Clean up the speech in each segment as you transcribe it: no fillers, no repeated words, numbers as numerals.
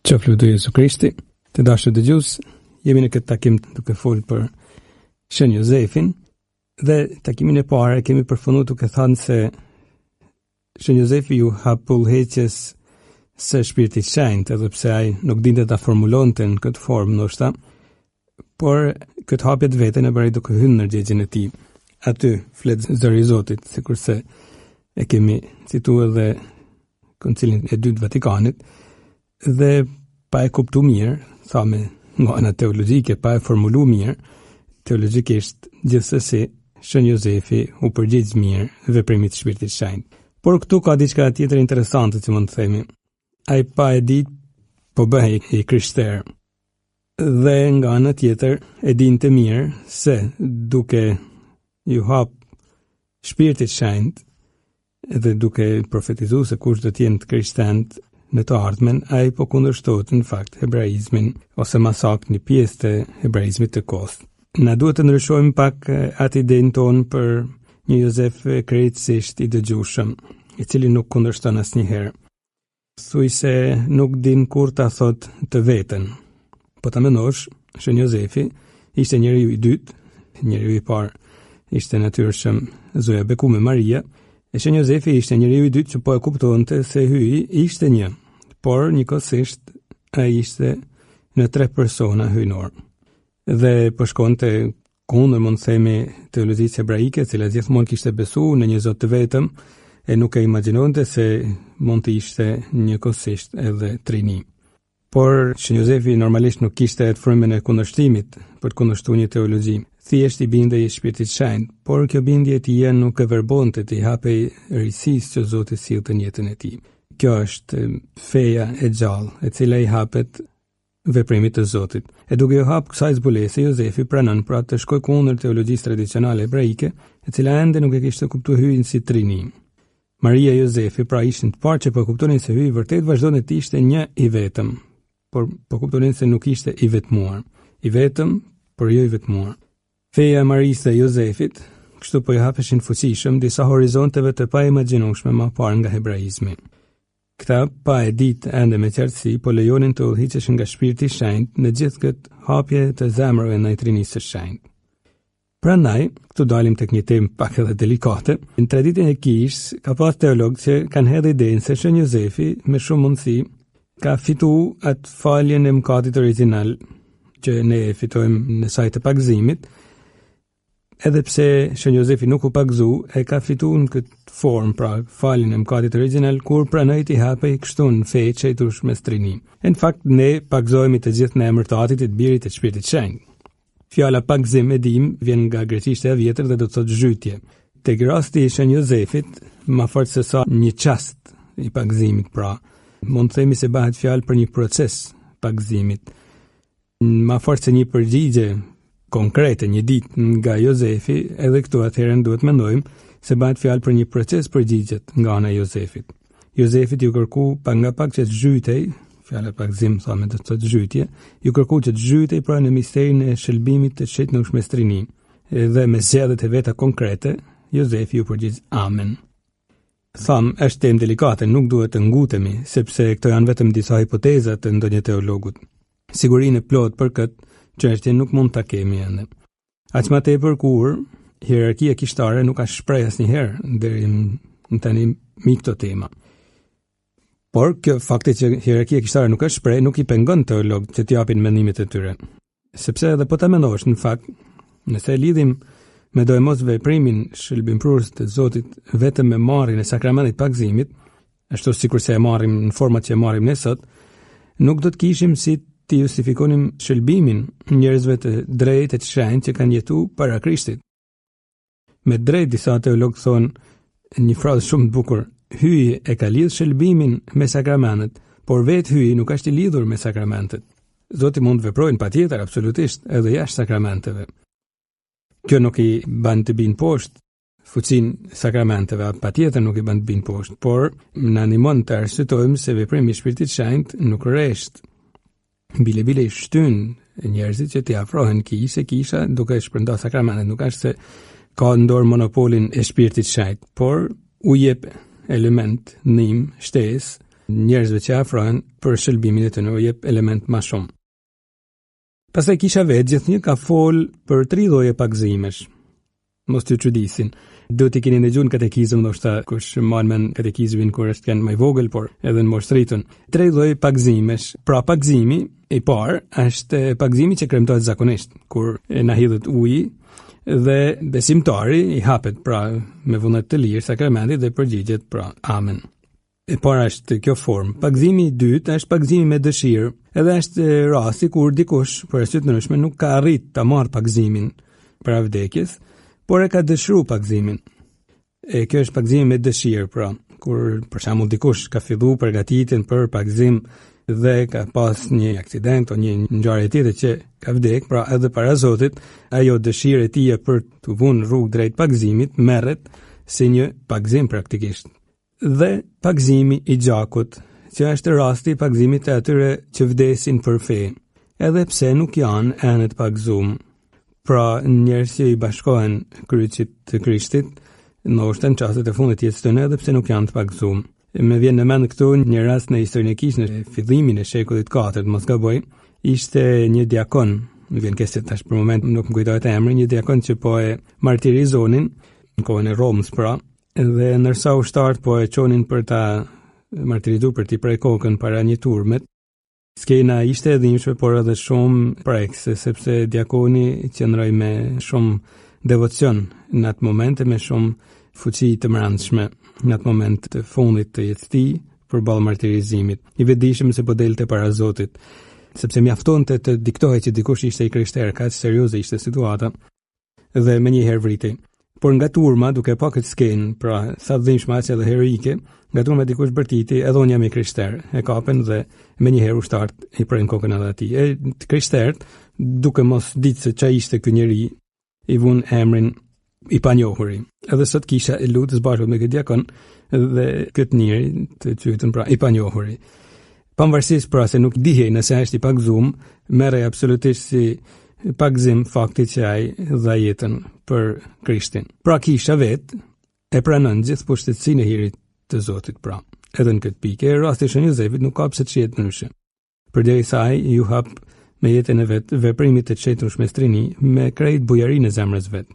Qoftë lutë Jezu Krishti, të dashur dëgjues, jemi në këtë takim duke folur për Shën Jozefin dhe takimin e parë kemi përfunduar duke thënë se Shën Jozefi ju hap udhëheqjes së Shpirtit Shenjtë, edhe pse ai nuk dinte ta formulonte në këtë formë ndoshta, por këtë hapje të vetën e bëri duke hyrë në gjegjen e tij. Aty flet zëri i Zotit, sikurse e kemi cituar edhe Koncilin e dytë Vatikanit, dhe pa e kuptu mirë, thame nga ana teologjike, pa e formulu mirë, teologjikisht gjithsesi Shën Jozefi u përgjigj mirë veprimit të Shpirtit Shenjtë. Por këtu ka diçka tjetër interesante që mund të themi. Ai pa e ditë, po bëhej i krishterë. Dhe nga ana tjetër e dinte mirë se duke ju hap Shpirtit Shenjtë dhe duke profetizuar se kush do të jenë të krishterët në të ardhmen, ai po kundërshtohet në fakt hebraizmin, ose më saktë një pjesë të hebraizmit të kohës. Na duhet të ndryshojmë pak atë idenë tonë për një Jozef krejtësisht i dëgjueshëm, i cili nuk kundërshton asnjëherë. Thuaj se nuk din kur ta thot të vetën. Po ta mendosh, Shën Jozefi ishte njeriu i dytë, njeriu i parë ishte natyrshëm zoja beku me Maria. E Shën Jozefi ishte njeriu i dytë që po e kuptonte se hyi ishte një, por njëkohësisht ai ishte në 3 persona hyjnor. Dhe po shkonte kundër, mund të themi, teologjisë hebraike, e cila gjithmonë kishte besuar në një Zot të vetëm e nuk e imagjinonte se mund të ishte njëkohësisht edhe trini. Por Shën Jozefi normalisht nuk kishte atë frymën e kundërshtimit për të kundërshtuar një teologji. Thjesht i bindej i Shpirtit Shenjtë, por kjo bindje e tij nuk e verbonte të i hapej rrisisë që Zoti sillte në jetën e tij. Kjo është feja e gjallë, e cila i hapet veprimit të Zotit. E duke u hap kësaj zbulese, Jozefi pranon pra të shkojë kundër teologjisë tradicionale hebraike, e cila ende nuk e kishte kuptuar hyin si trini. Maria e Jozefi pra ishin të parë që po kuptonin se hyi vërtet vazhdonte të ishte një i vetëm, por po kuptonin se nuk ishte i vetmuar. I vetëm, por jo i vetmuar. Feja e Marisë dhe Jozefit, kështu po i hapeshin fuqishëm disa horizonteve të pa imagjinueshme më parë nga hebraizmi. Këta pa e ditë ende me qartësi, po lejonin të udhëhiqeshin nga Shpirti i Shenjtë në gjithë këtë hapje të zemrave ndaj Trinisë së Shenjtë. Prandaj, këtu dalim tek një temë pak edhe delikate. Në traditën e Kishës ka pas teologë që kanë hedhur idenë se Shën Jozefi me shumë mundësi ka fituar atë faljen e mëkatit origjinal që ne e fitojmë në sajtë të pagëzimit. Edhe pse Shën Jozefi nuk u pagëzu, e ka fituar në këtë formë, pra faljen e mëkatit origjinal, kur pranoi t'i hapej kështu në fe që i tush me strini. Në fakt, ne pagëzohemi të gjithë në emër të Atit, të Birit e të Shpirtit Shenjtë. Fjala pagëzim e dim vjen nga greqishtja e vjetër dhe do të thotë zhytje. Tek rasti i Shën Jozefit, më fort se sa një çast i pagëzimit, pra mund të themi se bëhet fjalë për një proces pagëzimit. Më fort se një përgjigje konkrete, një ditë nga Jozefi, edhe këtu atëherën duhet mendojmë se bëhet fjalë për një proces përgjigjet nga ana e Jozefit. Jozefit ju kërku pa nga pak që të zhytej, fjala pagëzim thamë do të thotë zhytje, ju kërku që të zhytej pra në misterin e shëlbimit të çetnush me strini. Dhe me zgjedhjet e veta konkrete, Jozefi ju përgjigj amen. Tham, është temë delikate, nuk duhet të ngutemi, sepse këto janë vetëm disa hipoteza të ndonjë teologut. Sigurinë e plot për këtë çështje nuk mund ta kemi ende. Aq më tepër kur hierarkia kishtare nuk ka shpreh asnjëherë deri në tani me këtë temë. Por kjo fakti që hierarkia kishtare nuk ka shpreh nuk i pengon teologët që të japin mendimet e tyre. Sepse edhe po ta mendosh në fakt, nëse lidhim me dojmos veprimin shëlbimprurës të Zotit vetëm me marrjen e sakramentit pagëzimit, ashtu sikur se e marrim në format që e marrim ne sot, nuk do të kishim si të justifikonim shëlbimin njerëzve të drejtë e të shenjtë që kanë jetuar para Krishtit. Me drejt disa teologë thonë një frazë shumë të bukur: hyi e ka lidh shëlbimin me sakramentet, por vetë hyi nuk është i lidhur me sakramentet. Zoti mund të veprojnë patjetër, absolutisht, edhe jashtë sakramenteve. Kjo nuk i bën të binë poshtë fuqinë sakramenteve, patjetër nuk i bën të binë poshtë, por na ndihmon të arsytojmë se veprimi i Shpirtit Shenjtë nuk rresht. Bile i shtyn njerëzit që t'i afrohen kisha duke shpërndarë sakramentet. Nuk është se ka në dorë monopolin e Shpirtit Shenjtë, por u jep element, ndihmë, shtesë njerëzve që afrohen për shëlbimin e tyre, jep element më shumë. Pastaj kisha vetë gjithnjë ka fol për 3 lloje pagëzimesh. Mos t'ju çudisin. Do t'i keni ndëgjuar në katekizëm, ndoshta kush mban men katekizmin kur është kanë më i vogël, por edhe në moshëritën. 3 lloje pagëzimesh. Pra pagëzimi i parë është pagëzimi që kremtohet zakonisht, kur na hidhet uji dhe besimtari i hapet pra me vullnet të lirë sakramentit dhe përgjigjet pra amen. E para është kjo formë. Pagëzimi i dytë është pagëzimi me dëshirë. Edhe është rasti kur dikush për arsye të ndryshme nuk ka arrit ta marrë pagëzimin para vdekjes, por e ka dëshiruar pagëzimin. E kjo është pagëzimi me dëshirë, pra, kur për shembull dikush ka filluar përgatitjen për pagëzim dhe ka pas një aksident o një ngjarje tjetër që ka vdek, pra edhe para Zotit, ajo dëshira e tij për të vënë rrugë drejt pagëzimit merret si një pagëzim praktikisht. Dhe pagëzimi i gjakut, që është rasti i pagëzimit të atyre që vdesin për fe, edhe pse nuk janë enet pagëzuar. Pra njerëz që i bashkohen kryqit të Krishtit, ndoshta në çastet e fundit të jetës tyre, edhe pse nuk janë të pagëzuar. Më vjen në mend këtu një rast në historinë e Kishës në fillimin e shekullit 4, mos gaboj, ishte një diakon, më vjen keq tash për moment nuk më kujtohet emri, një diakon që po e martirizonin në kohën e Romës, pra, dhe ndërsa ushtarët po e çonin për ta martirizuar për t'i prej kokën para një turmet, skena ishte e dhimbshme, por edhe shumë prekse, sepse diakoni qëndroi me shumë devocion në atë moment, me shumë fuqi të mbrëmshme në atë moment të fundit të jetës tij përballë martirizimit. I vetëdijshëm se po delte para Zotit, sepse mjaftonte të diktohej që dikush ishte i krishterë, kaq serioze ishte situata, dhe menjëherë vritej. Por nga turma, duke pa këtë skenë, pra sa dhimbshme aq edhe heroike, nga turma dikush bërtiti, edhe unë jam i krishter. E kapen dhe menjëherë ushtarët i prejnë kokën edhe atij. E krishterët, duke mos ditë se ç'a ishte ky njeri, i vun emrin i panjohuri. Edhe sot kisha e lutës bashkë me këtë diakon dhe këtë njeri të quajtur pra i panjohuri. Pavarësisht pra se nuk dihej nëse është i pagëzuar, merrej absolutisht si pagëzim fakti që ai dha jetën për Krishtin. Pra kisha vetë e pranon gjithë pushtësinë e hirit të Zotit, pra. Edhe në këtë pikë, rasti i Shën Jozefit nuk ka pse të shihet ndryshe. Përderisa ai ju hap me jetën e vet veprimit të çetur shmestrini me krejt bujarinë e zemrës vet.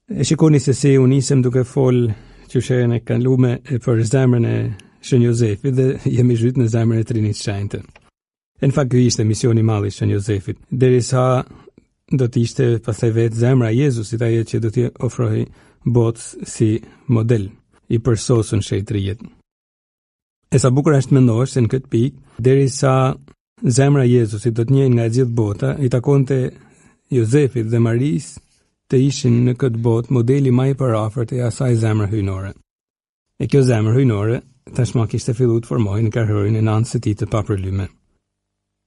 E shikoni se si u nisëm duke fol qyshën e kalume për zemrën e Shën Jozefit dhe jemi zhyt në zemrën e Trinit Shenjtë. Në fakt, ky ishte misioni i madh i Shën Jozefit, derisa do të ishte pastaj vetë zemra e Jezusit ajo që do t'i ofrohej botës si model i përsosur në shejtrijet. E sa bukur është mendosh se në këtë pikë, derisa zemra e Jezusit do të njeh nga gjithë bota, i takonte Jozefit dhe Maris të ishin në këtë botë modeli më i parafort i asaj zemre hyjnore. E kjo zemër hyjnore tashmë kishte filluar të formohej në karrierën e nënës së tij të papërlyme.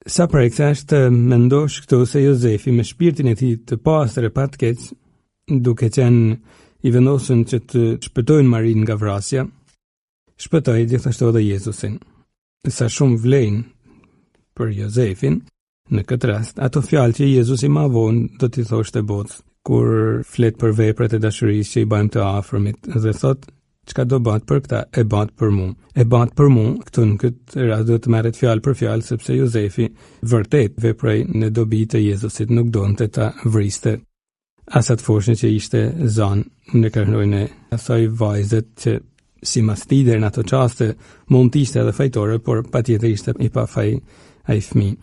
Sa prekse është mendosh këtu se Jozefi me shpirtin e tij të pastër e pa të keq, duke qenë i vendosur që të shpëtojnë Marin nga vrasja, shpëtoi gjithashtu edhe Jezusin. Sa shumë vlen për Jozefin, në këtë rast, ato fjalë që Jezusi më vonë do t'i thoshte botës, kur flet për veprat e dashurisë që i bëjmë të afërmit, dhe thotë, çka do bëhet për këta, e bëhet për mua. E bëhet për mua, këtu në këtë rast do të merret fjalë për fjalë, sepse Jozefi vërtet veproi në dobi të Jezusit, nuk donte ta vriste asat foshën që ishte zanë në karnojën e asaj vajzet që si mastider në ato qaste mund të ishte edhe fajtore, por patjetër ishte i pa faj ai fëmijë.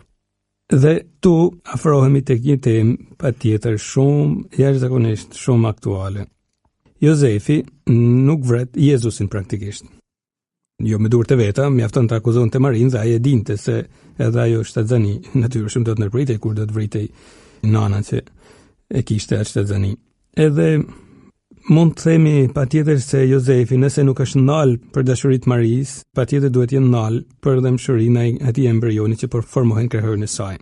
Dhe tu afrohemi tek një temë patjetër shumë jashtëzakonisht shumë aktuale. Jozefi nuk vret Jezusin praktikisht. Jo me durë të veta, mjafton të akuzon të Marin dhe aje dinte se edhe ajo shtatzani natyrshëm do të nërpritej kur do të vritej nana që e kishte atë shtatzani. Edhe mund të themi patjetër se Jozefi nëse nuk është ndal për dashurit Maris, patjetër duhet jenë ndal për dëmshurinë e atij embrioni që formohen krahërën e saj.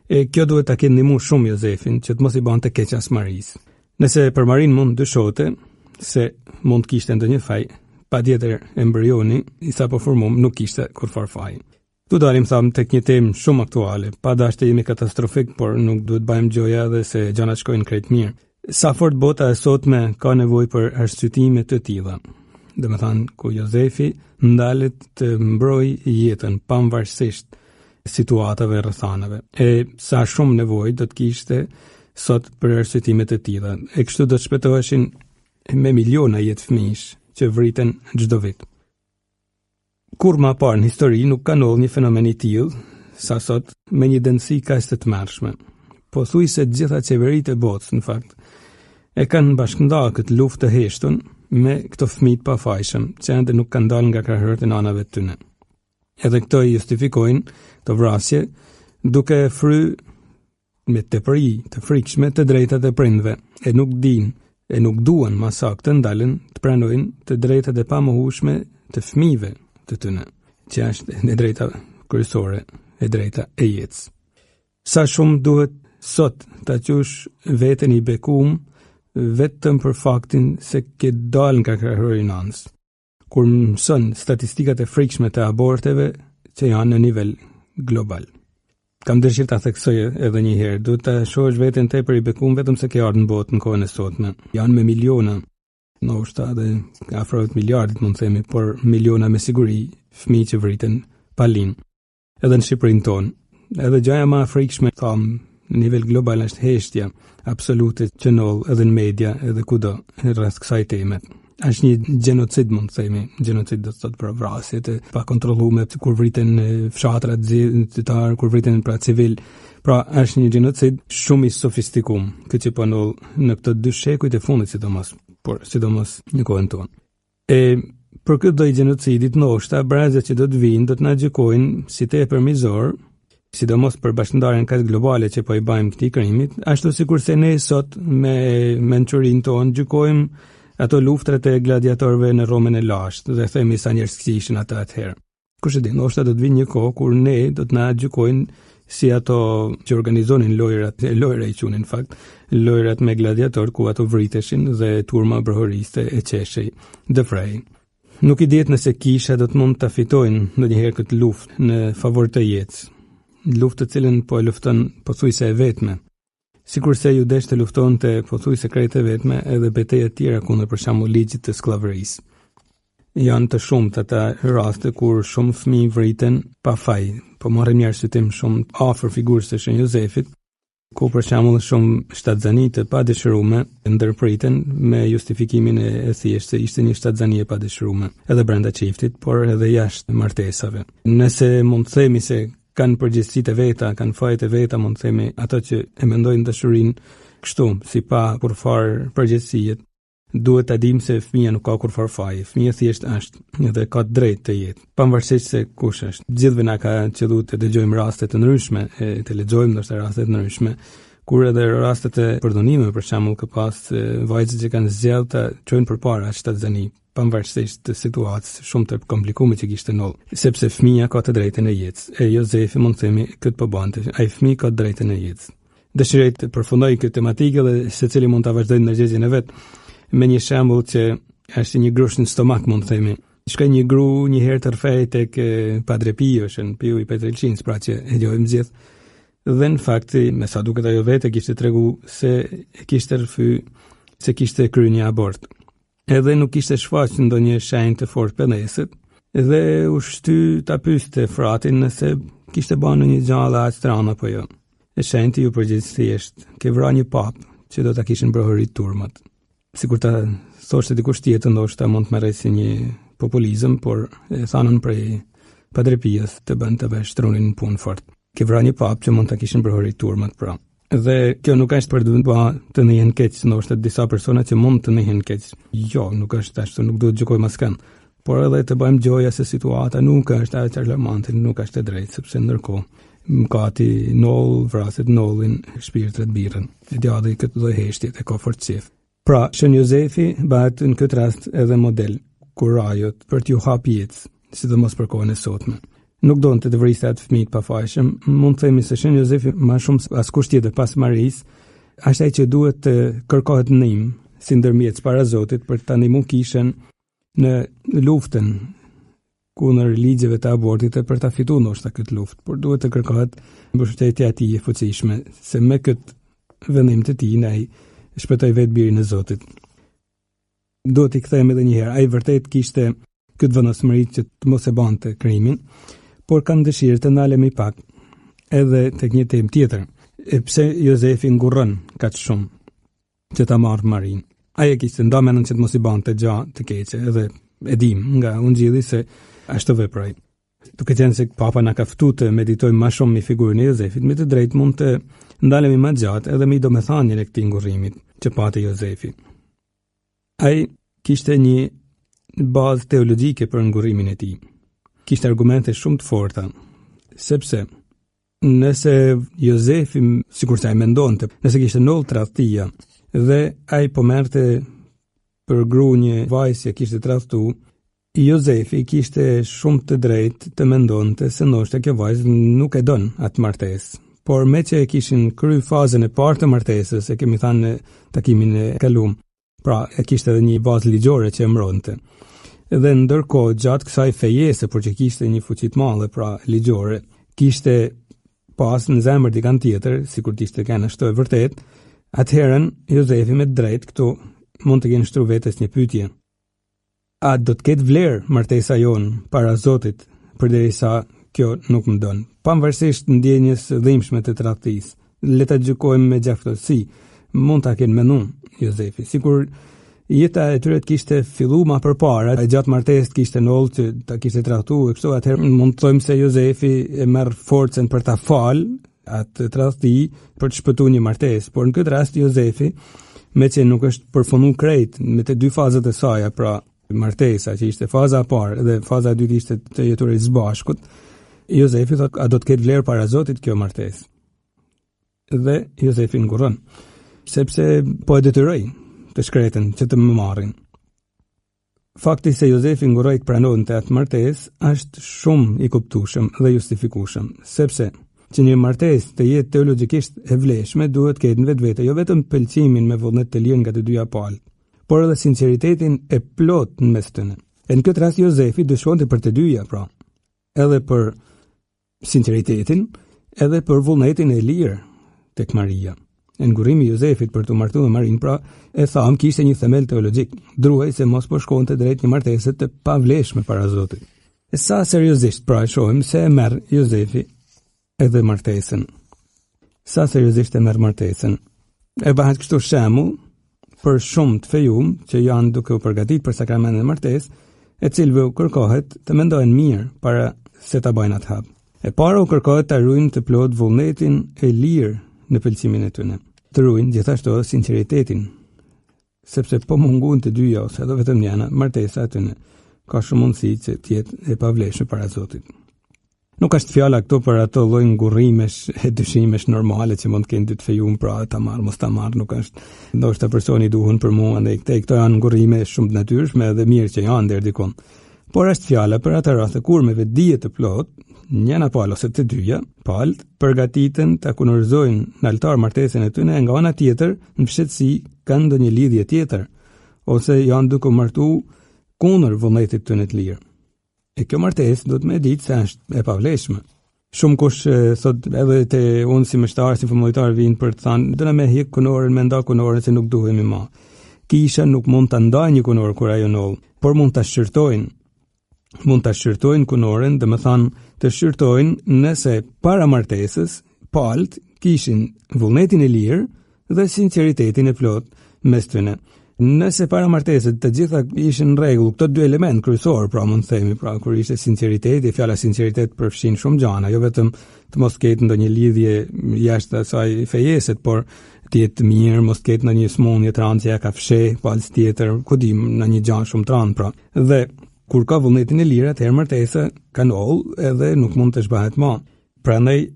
E kjo duhet ta ketë ndihmuar shumë Jozefin që të mos i bante keq as Maris. Nëse për Marin mund dyshote se mund kishte ndonjë faj, patjetër embrioni i sapo formum nuk kishte kurfar faj. Tu dalim tham tek një temë shumë aktuale, pa dashur të jemi katastrofik, por nuk duhet bëjmë gjoja edhe se gjanat shkojnë krejt mirë. Sa fort bota e sotme ka nevojë për arsyetime të tilla. domethënë ku Jozefi ndalet të mbrojë jetën pavarësisht situatave rrethanave. E sa shumë nevojë do të kishte sot për arsyetime të tilla. E kështu do të shpëtoheshin me miliona jetë fëmijësh që vriten çdo vit. Kur më parë në histori nuk ka ndodhur një fenomen i tillë sa sot me një dënsi kaq të tmerrshme. Pothuajse të gjitha qeveritë e botës, në fakt, e kanë bashkëndarë këtë luftë të heshtun me këto fëmijë të pafajshëm, që ende nuk kanë dalë nga krahërat e nanave të tyre. Edhe këto i justifikojnë të vrasje duke fry me tepëri të frikshme të drejtat e prindve, e nuk duan masak të ndalen të pranojnë të drejtat e pamohueshme të fëmijëve të tyre, që është e drejta kryesore, e drejta e jetës. Sa shumë duhet sot ta qush veten i bekuar vetëm për faktin se ke dalë nga krahëri i nanës, kur mëson statistikat e frikshme të aborteve që janë në nivel global. Kam dëshirë ta theksoj edhe një herë, duhet ta shohësh veten tepër i bekuar vetëm se ke ardhur në botë në kohën e sotme. Janë me miliona, ndoshta edhe afro miliardit mund të themi, por miliona me siguri fëmijë që vriten pa lind. Edhe në Shqipërinë tonë, edhe gjëja më e frikshme në nivel global është heshtja absolute që nol edhe në media edhe kudo rreth kësaj teme. Është një gjenocid, mund të themi, gjenocid do të thotë për vrasje të pakontrolluara, kur vriten fshatrat zyrtar, kur vriten pra civil. Pra është një gjenocid shumë i sofistikuar, që po nol në këto 2 shekujt e fundit sidomos në kohën tonë. E për këtë lloj gjenocidit ndoshta brazët që do të vinë do të na gjykojnë si tepër mizor, sidomos për bashkëndarjen kaq globale që po i bëjmë këtij krimit, ashtu sikurse ne sot me mençurinë tonë gjykojmë ato luftrat e gladiatorëve në Romën e lashtë dhe themi sa njerëz kishin ata atëherë. Kush e di, ndoshta do të vinë një kohë kur ne do të na gjykojnë si ato që organizonin lojra i qunin në fakt, lojrat me gladiator ku ato vriteshin dhe turma brohoriste e qeshej The Fray. Nuk i diet nëse kisha do të mund ta fitojnë ndonjëherë këtë luftë në favor të jetës. Luftë të cilën po e lufton pothuajse e vetme. Sikurse ju desh të luftonte pothuajse krejt e vetme edhe betejë të tjera kundër për shembull ligjit të skllavërisë. Janë të shumta ata raste kur shumë fëmijë vriten pa faj, po marrim një arsyetim shumë afër figurës së Shën Jozefit, ku për shembull shumë shtatzani të padëshiruar ndërpriten me justifikimin e thjeshtë se ishte një shtatzani e padëshiruar, edhe brenda çiftit, por edhe jashtë martesave. Nëse mund të themi se kanë përgjegjësitë e veta, kanë fajet e veta, mund të themi ato që e mendojnë dashurinë kështu, si pa kurfar përgjegjësie, duhet ta dimë se fëmia nuk ka kurfar faje. Fëmia thjesht është dhe ka drejt të jetë, pavarësisht se kush është. Gjithëve na ka qelluar të dëgjojmë raste të ndryshme, të lexojmë ndoshta raste të ndryshme, kur edhe rastet e përdhunimeve për shembull ka pas vajzë që kanë zgjedhur të çojnë përpara shtatzani, pavarësisht të situatës shumë të komplikuar që kishte ndodhur, sepse fëmia ka të drejtën e jetës. E Jozefi mund të themi këtë po bante, ai fëmijë ka të drejtën e jetës. Dëshiroj të përfundoj këtë tematikë dhe secili mund ta vazhdojë ndërgjegjjen e vet me një shembull që është një grush në stomak, mund të themi. Shkoi një gru një herë të rrfej tek Padre Pio, Piu i Petrelçins, pra që e njohim gjithë. Dhe në fakt, me sa duket ajo vetë kishte treguar se kishte rrfy, se kishte kryer një abort. Edhe nuk kishte shfaqur ndonjë shenjë të fortë pendeset, dhe u shty ta pyeste fratin nëse kishte bën një gjallë aq strana apo jo. E shenjti ju përgjigj thjesht, ke vrarë një pap që do ta kishin brohorit turmat. Sikur ta thoshte dikush tjetër, ndoshta mund të merrej si një populizëm, por e thanën prej Padre Pios të bën të vështronin në punë fort. Ke vrarë një pap që mund ta kishin brohorit turmat, pra. Dhe kjo nuk është për të ndihen keq, ndoshta disa persona që mund të ndihen keq. Jo, nuk është ashtu, nuk duhet gjykojmë askën. Por edhe të bëjmë gjoja se situata nuk është aq alarmante, nuk është e drejtë, sepse ndërkohë mkati noll, vraset nollin, shpirtrat birrën. E djalli këtë lloj heshtje e ka fortësi. Pra, Shën Jozefi bëhet në këtë rast edhe model kurajot për t'ju hap jetës, sidomos për kohën e sotme. Nuk doon të vriste atë fëmijë pa fajshëm, mund të themi se Shën Jozefi më shumë askush tjetër pas Marisë, është ai që duhet të kërkohet ndihmë si ndërmjetës para Zotit për ta ndihmuar kishën në luftën kundër ligjeve të abortit e për ta fituar ndoshta këtë luftë, por duhet të kërkohet mbështetja e tij e fuqishme, se me këtë vendim të tij ai shpëtoi vetë birin e Zotit. duhet i kthehemi edhe një herë. Ai vërtet kishte këtë vendosmëri që të mos e bante krimin, por kanë dëshirë të ndalemi pak edhe tek një temë tjetër. E pse Jozefi ngurrën kaq shumë që ta marrë Marin? Ai e kishte ndomenën që të mos i bante gjë të keqe, edhe e dim nga Ungjilli se ashtu veproi. Duke qenë se Papa na ka ftuar të meditojmë më shumë me figurën e Jozefit, me të drejtë mund të ndalemi më gjatë edhe me domethënien e këtij ngurrimit që pati Jozefi. Ai kishte një bazë teologjike për ngurrimin e tij. Kishte argumente shumë të forta, sepse nëse Jozefi, sikur sa ai mendonte, nëse kishte ndodhur tradhtia dhe ai po merrte për gru një vajzë që kishte tradhtuar, Jozefi kishte shumë të drejtë të mendonte se ndoshta kjo vajzë nuk e don atë martesë. Por me që e kishin kry fazën e parë të martesës, e kemi thënë në takimin e kaluar, pra e kishte edhe një bazë ligjore që e mbronte. Dhe ndërkohë gjatë kësaj fejese, por që kishte një fuqi të madhe, pra ligjore, kishte pas në zemër dikant tjetër, sikur të ishte kanë ashtu e vërtet, atëherën Jozefi me drejt këtu mund të kenë shtruar vetes një pyetje. A do të ketë vlerë martesa jonë para Zotit përderisa kjo nuk më don? Pavarësisht ndjenjes dhimbshme të tradhtisë, le ta gjykojmë me gjaftësi, mund ta kenë menduar Jozefi. Sikur jeta e tyre kishte filluar më përpara, gjatë martesës kishte ndodhur që ta kishte tradhtuar kështu, atëherë mund të thojmë se Jozefi e merr forcën për ta fal atë tradhti për të shpëtuar një martesë, por në këtë rast Jozefi, me që nuk është përfunduar krejt me të dy fazat e saj, pra martesa që ishte faza e parë dhe faza e dytë ishte të jetuarit së bashkut, Jozefi thot, a do të ketë vlerë para Zotit kjo martesë? Dhe Jozefi ngurrën, sepse po e detyroi të shkretën që të më marrin. Fakti se Jozefi ngurroi të pranonte atë martesë është shumë i kuptueshëm dhe justifikueshëm, sepse që një martesë të jetë teologjikisht e vlefshme duhet të ketë në vetvete jo vetëm pëlqimin me vullnet të lirë nga të dyja palët, por edhe sinqeritetin e plot në mes tyre. E në këtë rast Jozefi dëshmonte për të dyja, pra, edhe për sinqeritetin, edhe për vullnetin e lirë tek Maria. E ngurrimi i Jozefit për të martuar me Marin, pra, e tham kishte një themel teologjik, druaj se mos po shkonte drejt një martese të pavlefshme para Zotit. E sa seriozisht pra shohim se e merr Jozefi edhe martesën. Sa seriozisht e merr martesën. E bëhet kështu shembull për shumë të fejum që janë duke u përgatitur për sakramentin e martesës, e cilëve u kërkohet të mendojnë mirë para se ta bëjnë atë hap. E para u kërkohet të ruajnë të plot vullnetin e lirë në pëlqimin e tyre. Të ruajnë gjithashtu sinqeritetin, sepse po mungon të dyja ose edhe vetëm njëna, martesa e tyre ka shumë mundësi që të jetë e pavlefshme para Zotit. Nuk është fjala këtu për ato lloj ngurrimesh e dyshimesh normale që mund të kenë dy të fejum, pra ta marr mos ta marr, nuk është. Ndoshta personi duhen për mua, ndaj këto janë ngurrime shumë të natyrshme dhe mirë që janë deri dikon. Por është fjala për atë rast kur me vetdije të plot, njëna palë ose të dyja palët përgatiten ta kunorizojnë në altar martesën e tyre, nga ana tjetër në fshehtësi kanë ndonjë lidhje tjetër ose janë duke u martuar kundër vullnetit tyre të lirë. E kjo martesë do të më ditë se është e pavlefshme. Shumë kush thot edhe te unë si mështar, si fëmijëtar vinë për të thënë, do na më hiq kunorën, më nda kunorën se nuk duhemi më. Kisha nuk mund ta ndajë një kunor kur ajo nol, por mund ta shqyrtojnë. Mund ta shqyrtojnë kunorën, domethënë të shqyrtojnë nëse para martesës palët kishin vullnetin e lirë dhe sinqeritetin e plot mes tyre. Nëse para martesës të gjitha ishin në rregull, këto dy elementë kryesor, pra mund të themi, pra kur ishte sinqeriteti, fjala sinqeritet përfshin shumë gjëra, jo vetëm të mos ketë ndonjë lidhje jashtë asaj fejeset, por të jetë mirë, mos ketë ndonjë smundje të rëndë që ja ka fsheh palës tjetër, ku di në një gjë shumë të rëndë, pra. Dhe kur ka vullnetin e lirë, atëherë martesa ka ndol edhe nuk mund të zhbahet më. Prandaj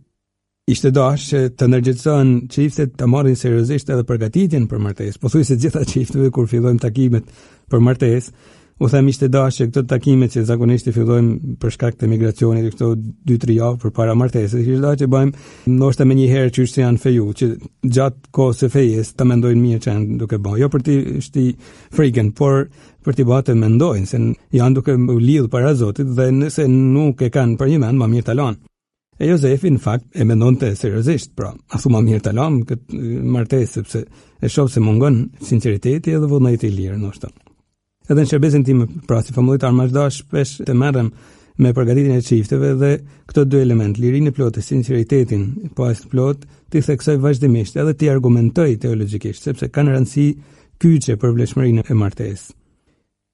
ishte dashur të ndërgjegjëson çiftet të marrin seriozisht edhe përgatitjen për martesë. Pothuajse gjitha çifteve kur fillojmë takimet për martesë, u them ishte dashur këto takime që zakonisht i fillojmë për shkak të migracionit këto 2-3 javë përpara martesës. Ishte dashur që bëjmë ndoshta më një herë çështë janë feju, që gjatë kohës së fejes ta mendojnë mirë çan duke bë. Jo për të shti frikën, por për të bërë të mendojnë se janë duke u lidhur para Zotit dhe nëse nuk e kanë për një mend, më mirë ta lanë. E Jozefi në fakt e mendonte seriozisht, pra, a thua më mirë ta lam këtë martesë sepse e shoh se mungon sinqeriteti edhe vullneti i lirë ndoshta. Edhe në shërbesin tim, pra si famullitar marrëdhënë, shpesh të merrem me përgatitjen e çifteve dhe këto dy element, lirinë e plotë, sinqeritetin, po as plot, ti theksoj vazhdimisht edhe ti argumentoj teologjikisht, sepse kanë rëndësi kyçe për vlefshmërinë e martesës.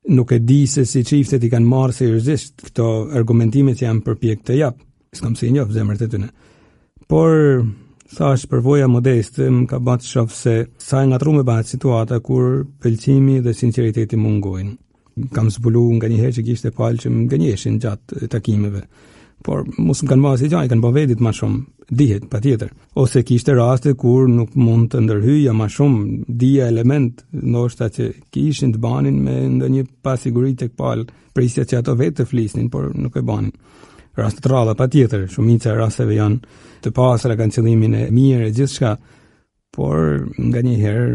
Nuk e di se si çiftet i kanë marrë seriozisht këto argumentime që janë përpjek të jap. S'kam si njoh zemrat e tyre. Por thash përvoja modeste më ka bërë të shoh se sa e ngatruar me bëhet situata kur pëlqimi dhe sinqeriteti mungojnë. Kam zbulu nganjëherë që kishte palë që më gënjeshin gjatë takimeve. Por mos më kanë marrë si gjë, i kanë bërë vetit më shumë, dihet patjetër. Ose kishte raste kur nuk mund të ndërhyja më shumë, dija element ndoshta që kishin të banin me ndonjë pasiguri tek palë, prisja që ato vetë të flisnin, por nuk e banin. Raste të rralla patjetër, shumica e rasteve janë të pasura, kanë qëllimin e mirë e gjithçka, por nganjëherë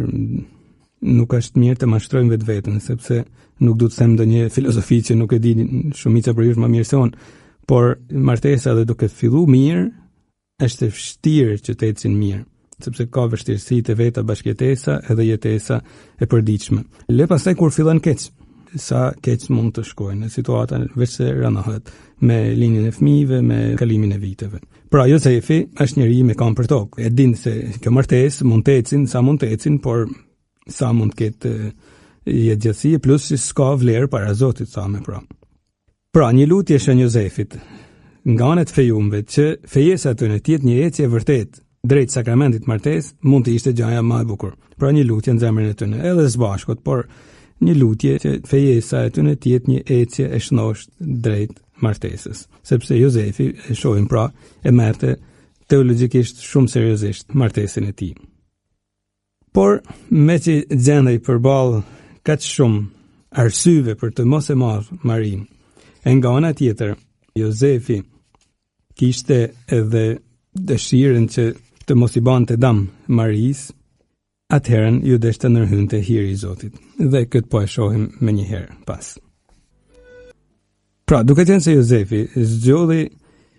nuk është mirë të mashtrojmë vetveten, sepse nuk du të them ndonjë filozofi që nuk e di shumica për ju më mirë se unë, por martesa dhe duke fillu mirë, është e vështirë që të ecin mirë, sepse ka vështirësi të veta bashkëjetesa edhe jetesa e përditshme. Le pastaj kur fillon keq, sa keq mund të shkojnë, situata veç se rënohet me linjën e fëmijëve, me kalimin e viteve. Pra Josefi është njeri me kam për tokë. E din se kjo martesë mund të ecin, sa mund të ecin, por sa mund të ketë jetëgjatësi, plus që s'ka vlerë para Zotit sa me pra. Pra, një lutje shën Josefit, nga anët fejumve, që fejesa të në tjetë një ecje vërtet, drejt sakramentit martes, mund të ishte gjaja ma e bukur. Pra një lutje në zemrën e të në, edhe zbashkot, por një lutje që fejesa e të në tjetë një ecje e shnosht drejt martesës. Sepse Josefi, e shohim pra, e merte teologjikisht shumë seriozisht martesin e tij. Por, me që gjendej përballë kaq shumë arsyeve për të mos e marrë Marin, e nga ana tjetër, Josefi kishte edhe dëshirën që të mos i bante dëm Maris, atëherën ju deshte ndërhynte hiri i Zotit. Dhe këtë po e shohim me një herë pas. Pra, duke qenë se Josefi zgjodhi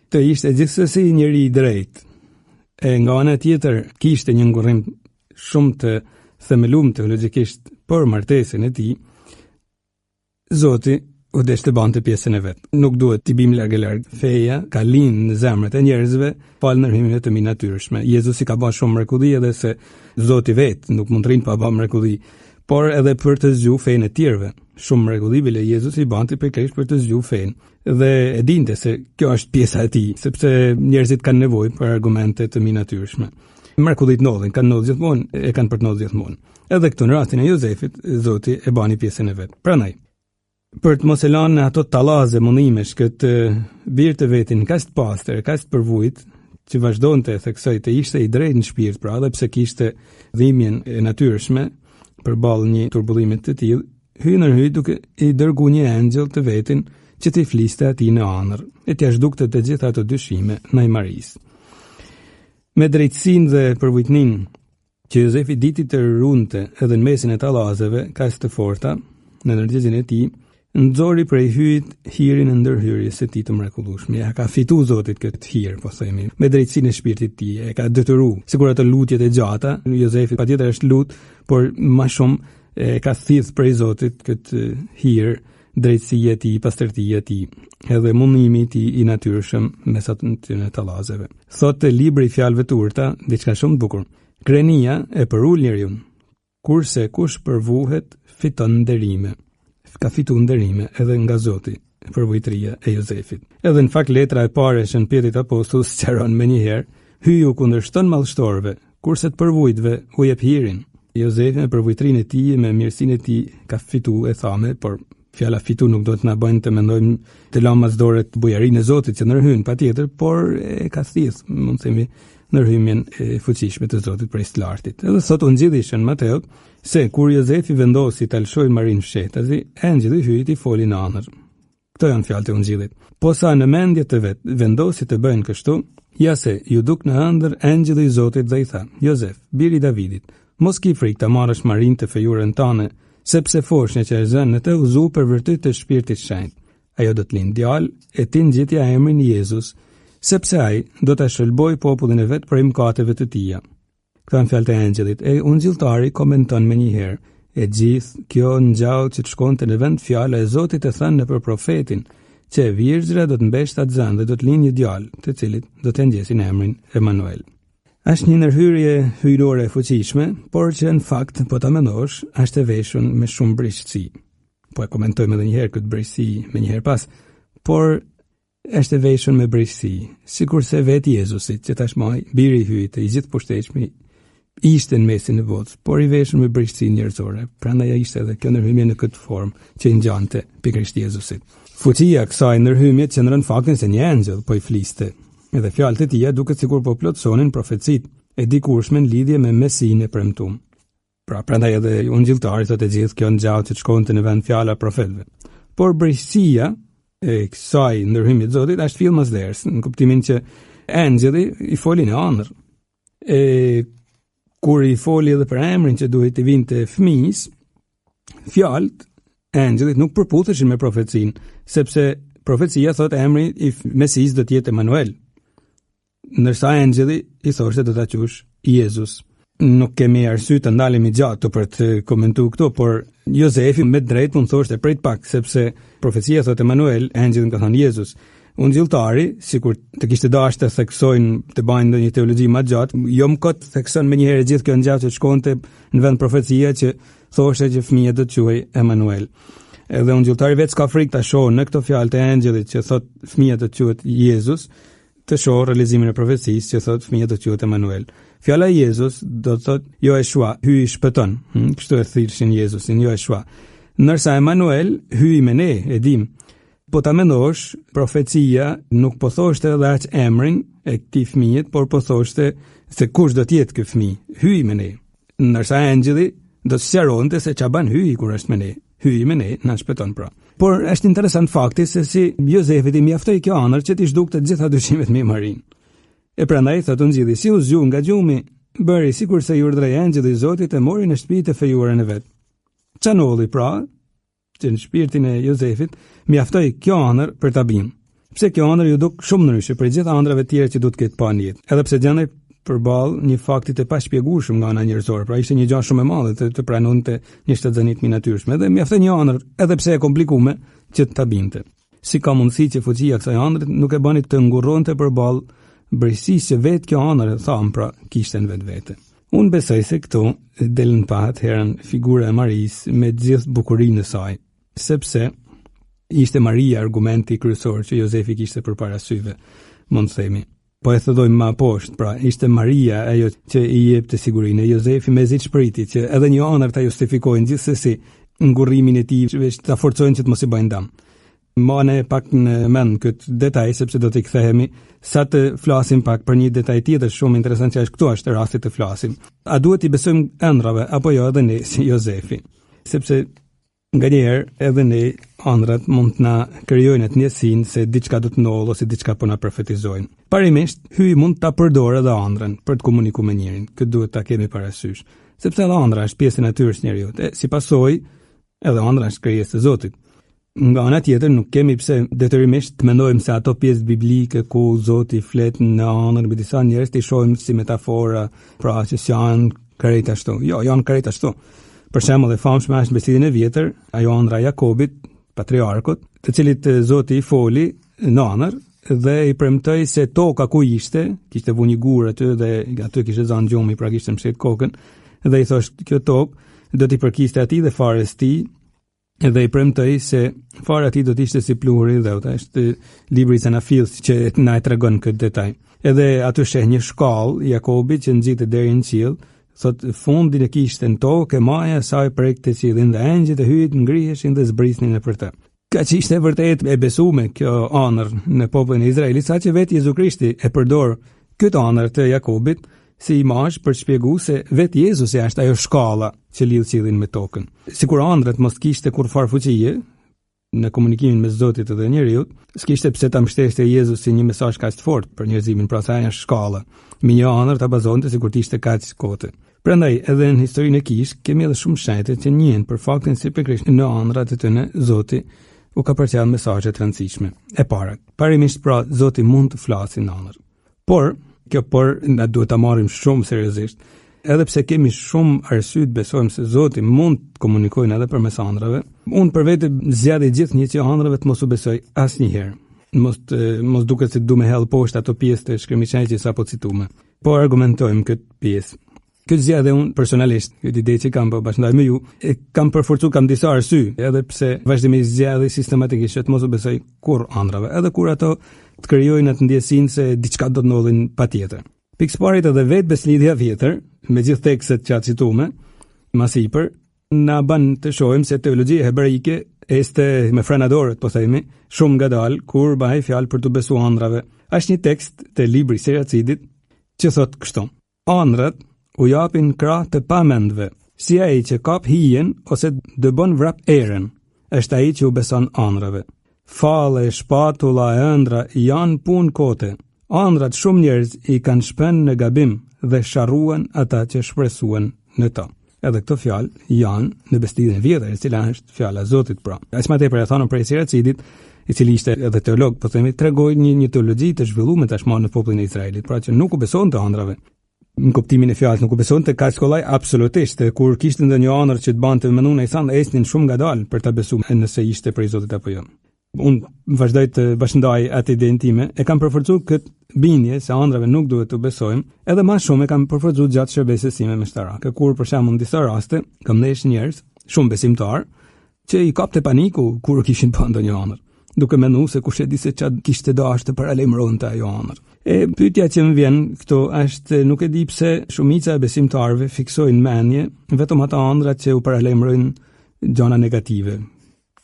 të ishte gjithsesi njëri i drejtë, e nga ana tjetër kishte një ngurrim shumë të themeluar teologjikisht për martesën e tij, Zoti u deshte bante pjesën e vet. Nuk duhet t'i bim larg. Feja ka linë në zemrat e njerëzve falë ndërhymjeve të natyrshme. Jezusi ka bërë shumë mrekulli edhe se Zoti vet nuk mund të rinë pa bërë mrekulli, por edhe për të zgjuar fenë e tjerëve. Shumë mrekulli bile Jezusi bante pikërisht për të zgjuar fenë. Dhe e dinte se kjo është pjesa e tij, sepse njerëzit kanë nevojë për argumente të natyrshme. Mrekullit ndodhin, kanë ndodhur gjithmonë, e kanë për të ndodhur gjithmonë. Edhe këtu në rastin e Josefit, Zoti e bani pjesën e vet. Prandaj për të mos e lanë ato tallaze mundimesh këtë birë të vetin kaq të pastër, kaq të përvujt, që vazhdonte theksoj të ishte i drejtë në shpirt, pra edhe pse kishte dhimbjen e natyrshme përballë një turbullimi të tillë, hyn ndërhyj duke i dërguar një engjëll të vetin që t'i fliste atij në anër, e t'ia zhdukte të gjitha ato dyshime ndaj Marisë. Me drejtsinë dhe përvujtnin që Josefi diti të rrunte edhe në mesin e tallazeve kaq të forta në ndërgjegjen e tij, nxori prej hyjit hirin e ndërhyrjes së tij të mrekullueshme. Ja ka fitu Zotit këtë hir, po themi, me drejtsinë e shpirtit të tij, e ka detyruar. Sigur ato lutjet e gjata, Josefi patjetër është lut, por më shumë e ka thith prej Zotit këtë hir, drejtësia e tij, pastërtia e tij, edhe mundimi i tij i natyrshëm mes atyre tallazeve. Thotë libri i fjalëve të urta, diçka shumë të bukur. Krenia e përul njeriu, kurse kush përvuhet fiton nderime. Ka fitu nderime edhe nga Zoti për vujtëria e Josefit. Edhe në fakt letra e parë e Shën Pjetrit Apostull sqaron më një herë, hyju kundërshton mallshtorëve, kurse të përvujtve u jep hirin. Josefi me përvujtrinë e tij, me mirësinë e tij ka fitu e thame, por fjala fitu nuk do të na bëjnë të mendojmë të lamë as dorë të bujarinë e Zotit që ndërhyn patjetër, por e ka thith, mund të themi, ndërhymjen e fuqishme të Zotit prej së lartit. Edhe sot u nxjidhi Shën Mateu se kur Josefi vendosi të lëshojë Marin fshetazi, engjëlli hyi i foli në anër. Këto janë fjalët e ungjillit. Po sa në mendje të vet vendosi të bëjnë kështu, ja se ju duk në ëndër engjëlli i Zotit dhe i tha: Josef, biri i Davidit, mos ki frikë ta marrësh Marin të fejurën tane, sepse foshnja që e zënë në të uzu për virtyt të Shpirtit Shenjtë. Ajo do të lind djalë, e ti ngjitja emrin Jezus, sepse ai do ta shëlboj popullin e vet prej mëkateve të tija. Këto janë fjalët e engjëllit. E ungjilltari komenton më një herë: E gjithë kjo ngjau që të shkonte në vend fjala e Zotit e thënë nëpër profetin, që virgjëra do të mbeshë atë zënë dhe do të linë një djalë, të cilit do të ngjesin emrin Emanuel. Është një ndërhyrje hyjnore e fuqishme, por që në fakt, po ta mendosh, është e veshur me shumë brishësi. Po e komentojmë edhe një herë këtë brishësi me një herë pas, por është e veshur me brishësi, sikurse vetë Jezusi, që tashmë biri i hyjtë, i gjithë poshtetshmi, ishte në mesin e botës, por i veshur me brishësi njerëzore. Prandaj ai ishte edhe kjo ndërhyrje në këtë formë që i ngjante pikërisht Jezusit. Fuqia kësaj ndërhyrje qëndron në faktin se një engjëll po i fliste. Edhe fjalët e tija duket sikur po plotësonin profecitë e dikurshme në lidhje me Mesinë e premtuar. Prandaj edhe ungjilltarit thotë gjithë kjo ngjau që shkonte në vend fjala profetëve. Por brishësia e kësaj ndërhyrje të Zotit është fill mosders, në kuptimin që engjëlli i foli në ëndër. Kur i foli edhe për emrin që duhet të vinte fëmijës, fjalët e engjëllit nuk përputheshin me profecinë, sepse profecia thotë emri i Mesis do të jetë Emanuel. Ndërsa engjëlli i thoshte do ta qush Jezus. Nuk kemi arsye të ndalemi gjatë për të komentuar këto, por Jozefi me drejt mund thoshte prit pak, sepse profecia thotë Emanuel, engjëlli ka thënë Jezus. Ungjilltari, sikur të kishte dashur të theksojnë, të bajnë ndonjë teologji më gjatë, jo më kot thekson më një herë gjithë kjo ngjau që shkonte në vend profecia që thoshte që fëmia do të quhej Emanuel. Edhe ungjilltari vetë s'ka frikë ta shohë në këto fjalë të engjëllit që thotë fëmia do të quhet Jezus, të shohë realizimin e profecisë që thotë fëmia do të quhet Emanuel. Fjala Jezus do të thotë Joeshua, hyj shpëton. Kështu e thirrshin Jezusin, Joeshua. Ndërsa Emanuel, hyj me ne, e dim. Po ta mendosh, profecia nuk po thoshte edhe aq emrin e këtij fëmijë, por po thoshte se kush do të jetë ky fëmijë, hyj me ne. Ndërsa engjëlli do të sqaronte se ç'a bën hyj kur është me ne. Hyj me ne, na shpëton pra. Por është interesant fakti se si Jozefit i mjaftoi kjo ëndër që t'i zhdukte të gjitha dyshimet me Marin. E prandaj thotë ungjilli, si u zgju nga gjumi, bëri sikurse i urdhroi engjëlli i Zotit e mori në shtëpitë e fejuara në vet. Çanolli pra, që në shpirtin e Jozefit mjaftoi kjo ëndër për ta bim. Pse kjo ëndër ju duk shumë ndryshe për gjitha ëndrave tjera që duhet të ketë pa në jetë. Edhe pse gjendej përballë një fakti të pashpjegueshëm nga ana njerëzore, pra ishte një gjë shumë e madhe të pranonte një shtatzënitmi natyrshme dhe mjaftoi një ëndër, edhe pse e komplikuar, që ta binte. Si ka mundësi që fuqia kësaj ëndri nuk e bëni të ngurronte përballë brejësisë që vetë kjo ëndër tham pra kishte në vetvete. Unë besoj se këtu del në pa herën figura e Marisë me gjithë bukurinë e saj, sepse ishte Maria argumenti kryesor që Jozefi kishte përpara syve, mund të themi. Po e thëdojmë ma poshtë, pra ishte Maria ajo që i jepte sigurinë e Jozefi me zi shpriti që edhe një ëndër ta justifikojnë gjithsesi ngurrimin e tij, veç ta forcojnë që të mos i bëjnë dëm. Mane pak në mend këtë detaj sepse do t'i kthehemi sa të flasim pak për një detaj tjetër shumë interesant që është këtu është rasti të flasim. A duhet i besojmë ëndrave apo jo edhe ne si Jozefi? Sepse nganjëherë edhe ne ëndrat mund të na krijojnë atë ndjesinë se diçka do të ndodhë ose diçka po na profetizojnë. Parimisht, hyj mund ta përdorë edhe ëndrën për të komunikuar me njërin. Këtë duhet ta kemi parasysh, sepse edhe ëndra është pjesë e natyrës së njeriu. Si pasojë, edhe ëndra është krijesë e Zotit. Nga ana tjetër nuk kemi pse detyrimisht të mendojmë se ato pjesë biblike ku Zoti flet në ëndër me disa njerëz të shohim si metafora, pra që janë krejt ashtu. Jo, janë krejt ashtu. Për shembull, e famshme është Besëdin e vjetër, ajo ëndra e Jakobit, patriarkut, të cilit Zoti i foli në ëndër dhe i premtoi se toka ku kishte vu një gur aty dhe aty kishte zënë gjumi, pra kishte mbështet kokën dhe i thoshte kjo tokë do t'i përkiste atij dhe fares tij, dhe i premtoi se fara e tij do të ishte si pluhuri i dheut. Është libri i Zanafillit që na e tregon këtë detaj. Edhe aty sheh një shkallë Jakobit që nxitet deri në qiell. Thot fundin e kishte në tokë, maja saj prekte qiellin dhe engjëjt e hyjt ngriheshin dhe zbrisnin nëpër të. Ka që ishte vërtet e besuame kjo ëndër në popullin e Izraelit, saqë vetë Jezu Krishti e përdor këtë ëndër të Jakobit si imazh për të shpjeguar se vetë Jezusi është ajo shkalla që lidh qiellin me tokën. Sikur ëndrat mos kishte kurfar fuqie në komunikimin mes Zotit dhe njeriu, s'kishte pse ta mbështeste Jezusi një mesazh kaq të fortë për njerëzimin, pra sa është shkalla. Me një ëndër ta bazonte sikur të ishte kaq kote. Prandaj edhe në historinë e Kish kemi edhe shumë shenjtë që njihen për faktin se pikërisht në ëndrat e tyre Zoti u ka përcjell mesazhe të rëndësishme. E para, parimisht pra Zoti mund të flasë në ëndër. Por na duhet ta marrim shumë seriozisht. edhe pse kemi shumë arsye të besojmë se Zoti mund të komunikojnë edhe përmes ëndrave, unë për vete zgjidh gjithë një që ëndrave të mos u besoj asnjëherë. Mos duket se du me hell poshtë ato pjesë të shkrimit që sapo cituame. Po argumentojmë këtë pjesë. Këtë zgjidhje unë personalisht, këtë ide që kam bashkëndaj me ju, e kam përforcu, kam disa arsye, edhe pse vazhdimisht zgjidhej sistematikisht të mos u besoj kur ëndrave, edhe kur ato të krijojnë atë ndjesinë se diçka do të ndodhin patjetër. Pikësparit edhe vetë beslidhja vjetër, me gjithë tekstet që atë cituame, më sipër, na bën të shohim se teologjia hebraike este me frenadorët, po themi, shumë ngadalë kur bëhej fjalë për të besuar ëndrave. Është një tekst të librit Siracidit që thot kështu: Ëndrat u japin krah të pamendve, si ai që kap hijen ose dëbon vrap erën, është ai që u beson ëndrave. Falle, shpatulla e ëndra janë punë kote. Ëndrat shumë njerëz i kanë shpën në gabim dhe sharruan ata që shpresuan në to. Edhe këto fjalë janë në beslidhjen e vjetër, e cila është fjala e Zotit pra. As më tepër e thonë prej Siracidit, i cili ishte edhe teolog, po themi, tregoi një teologji të zhvilluar tashmë në popullin e Izraelit, pra që nuk u besonte ëndrave. Në kuptimin e fjalës nuk u besonte kaq kollaj absolutisht, kur kishte ndonjë ëndër që të bante mendon ai thanë esnin shumë ngadalë për ta besuar nëse ishte prej Zotit apo jo. Unë vazhdoj të bashkëndaj atë idenë time, e kam përforcuar këtë bindje se ëndrave nuk duhet të besojmë, edhe më shumë e kam përforcuar gjatë shërbesës sime meshtarake, kur për shembull në disa raste kam ndesh njerëz shumë besimtar që i kapte paniku kur kishin pa ndonjë ëndër, duke menduar se kush e di se çfarë kishte dashur të paralajmëronte ajo ëndër. E pyetja që më vjen këtu është, nuk e di pse shumica e besimtarëve fiksojnë mendje vetëm ata ëndra që u paralajmërojnë gjëra negative.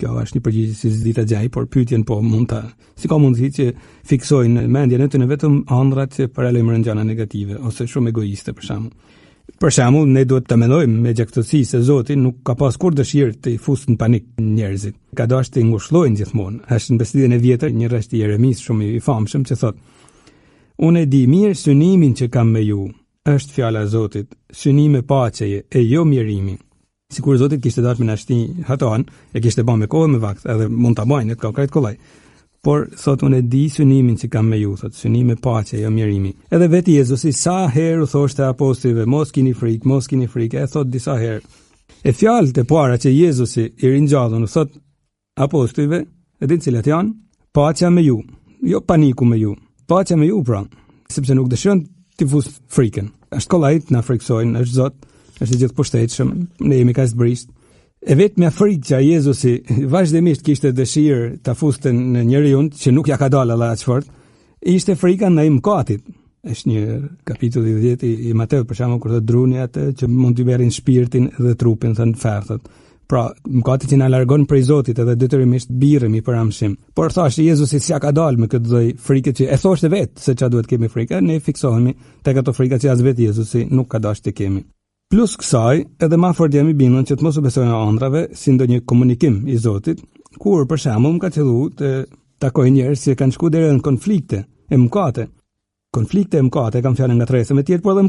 Kjo është një përgjigje si zdita gjaj, por pyetjen po mund ta, si ka mundësi që fiksojnë mendjen e tyre vetëm ëndrat që paralajmërojnë gjëra negative ose shumë egoiste për shembull. Për shembull, ne duhet të mendojmë me gjaktësi se Zoti nuk ka pas kur dëshirë të i fusë në panik njerëzit. Ka dashur të i ngushëllojnë gjithmonë. Është në beslidhjen e vjetër një rreth i Jeremis shumë i famshëm që thot: Unë e di mirë synimin që kam me ju, është fjala e Zotit, synim e paqeje e jo mjerimi. Sikur Zoti kishte dashur me na shti haton, e kishte bën me kohë me vakt, edhe mund ta bajnë ka krejt kollaj. Por thot unë e di synimin që kam me ju, thot synim e paqe jo mjerimi. Edhe vetë Jezusi sa herë u thoshte apostujve, mos keni frikë, e thot disa herë. E fjalët e para që Jezusi i ringjallën u thot apostujve, e din cilat janë? Paqja me ju, jo paniku me ju. Paqja me ju pra, sepse nuk dëshiron të fus frikën. Është kollaj na friksojnë, është Zot, është i gjithë poshtetshëm, ne jemi kaq të brisht. E vetmja frikë që Jezusi vazhdimisht kishte dëshirë ta fuste në njeriu që nuk ja ka dalë Allah çfort, ishte frika ndaj mëkatit. Është një kapitull i 10 i Mateu për shembull kur thotë druni atë që mund t'i merrin shpirtin dhe trupin, thënë fertët. Pra, mëkati që na largon prej Zotit edhe detyrimisht birremi për amshim. Por thashë Jezusi s'ja ka dalë me këtë lloj frike që e thoshte vetë se ç'a duhet kemi frikë, ne fiksohemi tek ato frika që as vetë Jezusi nuk ka dashur të kemi. Plus kësaj, edhe më fort jam i bindur që të mos u besojnë ëndrave si ndonjë komunikim i Zotit, kur për shembull më ka qelluar të takoj njerëz që kanë shkuar deri në konflikte e mëkate. Konflikte e mëkate, kam fjalën nga tresë me tjetër, por edhe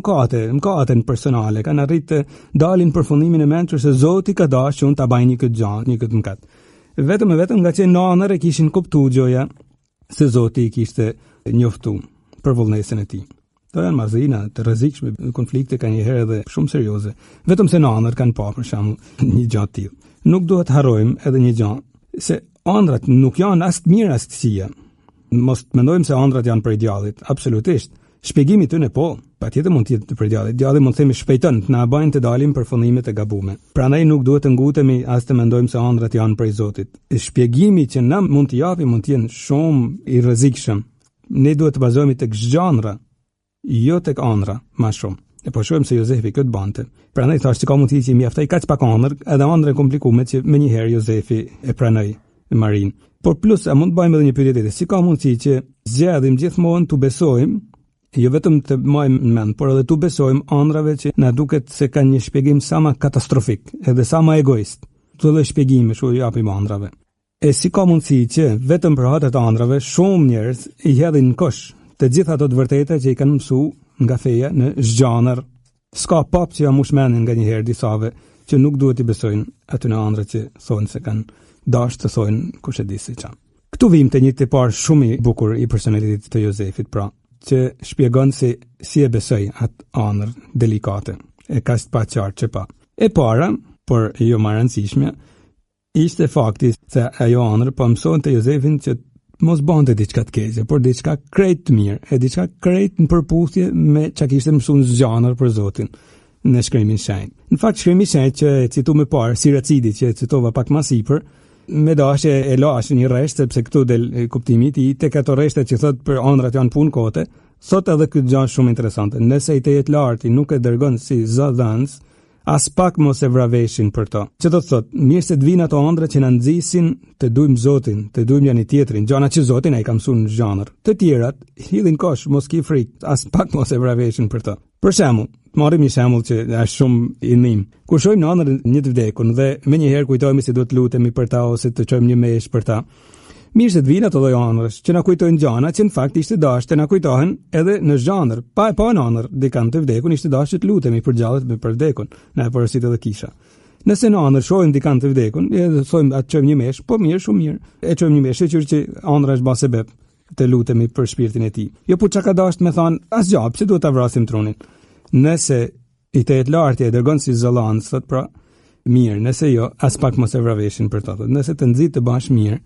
mëkate personale, kanë arritë të dalin përfundimin e mençur se Zoti ka dashur që unë ta bëj një këtë mëkat. Vetëm nga që në anër e kishin kuptuar gjoja se Zoti i kishte njoftuar për vullnesin e tij. Këto janë marrëdhëna të rrezikshme, konflikte kanë një herë edhe shumë serioze. Vetëm se në ëndër kanë pa për shembull një gjë të tillë. Nuk duhet harrojmë edhe një gjë, se ëndrat nuk janë as të mirë as të këqija. Mos mendojmë se ëndrat janë për djallit, absolutisht. Shpjegimi i tyre po, patjetër mund të jetë për djallit. Djalli mund të themi shpejton të na bëjnë të dalim për fundimet e gabuara. Prandaj nuk duhet të ngutemi as të mendojmë se ëndrat janë për Zotit. Shpjegimi që na mund të japim mund të jenë shumë i rrezikshëm. Ne duhet të bazohemi tek zgjanra, jo tek ëndra më shumë. E po shohim se Jozefi këtë bante. Prandaj thashë ka mundësi që mjaftoi kaq pak ëndër, edhe ëndra komplikuar që më një herë Jozefi e pranoi Marin. Por plus a mund të bëjmë edhe një pyetje tjetër. Si ka mundësi që zgjedhim gjithmonë tu besojmë, jo vetëm të majmë në mend, por edhe tu besojmë ëndrave që na duket se kanë një shpjegim sa më katastrofik, edhe sa më egoist. Tu lloj shpjegimi shu japim ëndrave. E si ka mundësi që vetëm për hata të ëndrave shumë njerëz i hedhin në kosh të gjitha ato të vërteta që i kanë mësuar nga feja në zgjanar. S'ka pap që ja mushmenin nga një herë disave që nuk duhet i besojnë aty në ëndra që thonë se kanë dashur të thonë kush e di si çan. Këtu vim te një tipar shumë i bukur i personalitetit të Jozefit, pra, që shpjegon se si e besoi atë ëndër delikate. e kaq pa qartë që pa. E para, por jo më e rëndësishme, ishte fakti se ajo ëndër po mësonte Jozefin që mos bante diçka të keqe, por diçka krejt të mirë, e diçka krejt në përputhje me çka kishte mësuar zgjanër për Zotin në Shkrimin e Shenjtë. Në fakt Shkrimi i Shenjtë që citu më parë, Siracidi që citova pak më sipër, me dashje e lash një rresht sepse këtu del kuptimi i tij tek ato rreshtet që thot për ëndrat janë punë kote, thot edhe këtë gjë shumë interesante. Nëse i tejet larti nuk e dërgon si zëdhënës, as pak mos e vraveshin për to. Që do të thot, mirë se të vinë ato ëndra që na nxisin të dujmë Zotin, të dujmë njëri tjetrin, gjëra që Zoti na i ka mësuar në zhanër. Të tjerat hidhin kosh, mos ki frikë, as pak mos e vraveshin për to. Për shembull, marrim një shembull që është shumë i nim. Kur shohim në ëndër një të vdekun dhe menjëherë kujtohemi se duhet të lutemi për ta ose të çojmë një mesh për ta. Mirë se të vinë ato lloj ëndrësh që na kujtojnë gjëra që në fakt ishte dashur na kujtohen edhe në zhanër. Pa në ëndër dikan të vdekun ishte dashur të lutemi për gjallët me për vdekun. Na e porositë edhe kisha. Nëse në ëndër shohim dikan të vdekun, e thojmë atë çojmë një mesh, po mirë, shumë mirë. E çojmë një mesh, që ëndra është base sebeb të lutemi për shpirtin e tij. Jo po çka ka dashur me thon, asgjë, pse duhet ta vrasim trunin. Nëse i tejet larti e dërgon si zëllancë, thot pra, mirë, nëse jo, as pak mos e vraveshin për to. Nëse të nxit të bash mirë,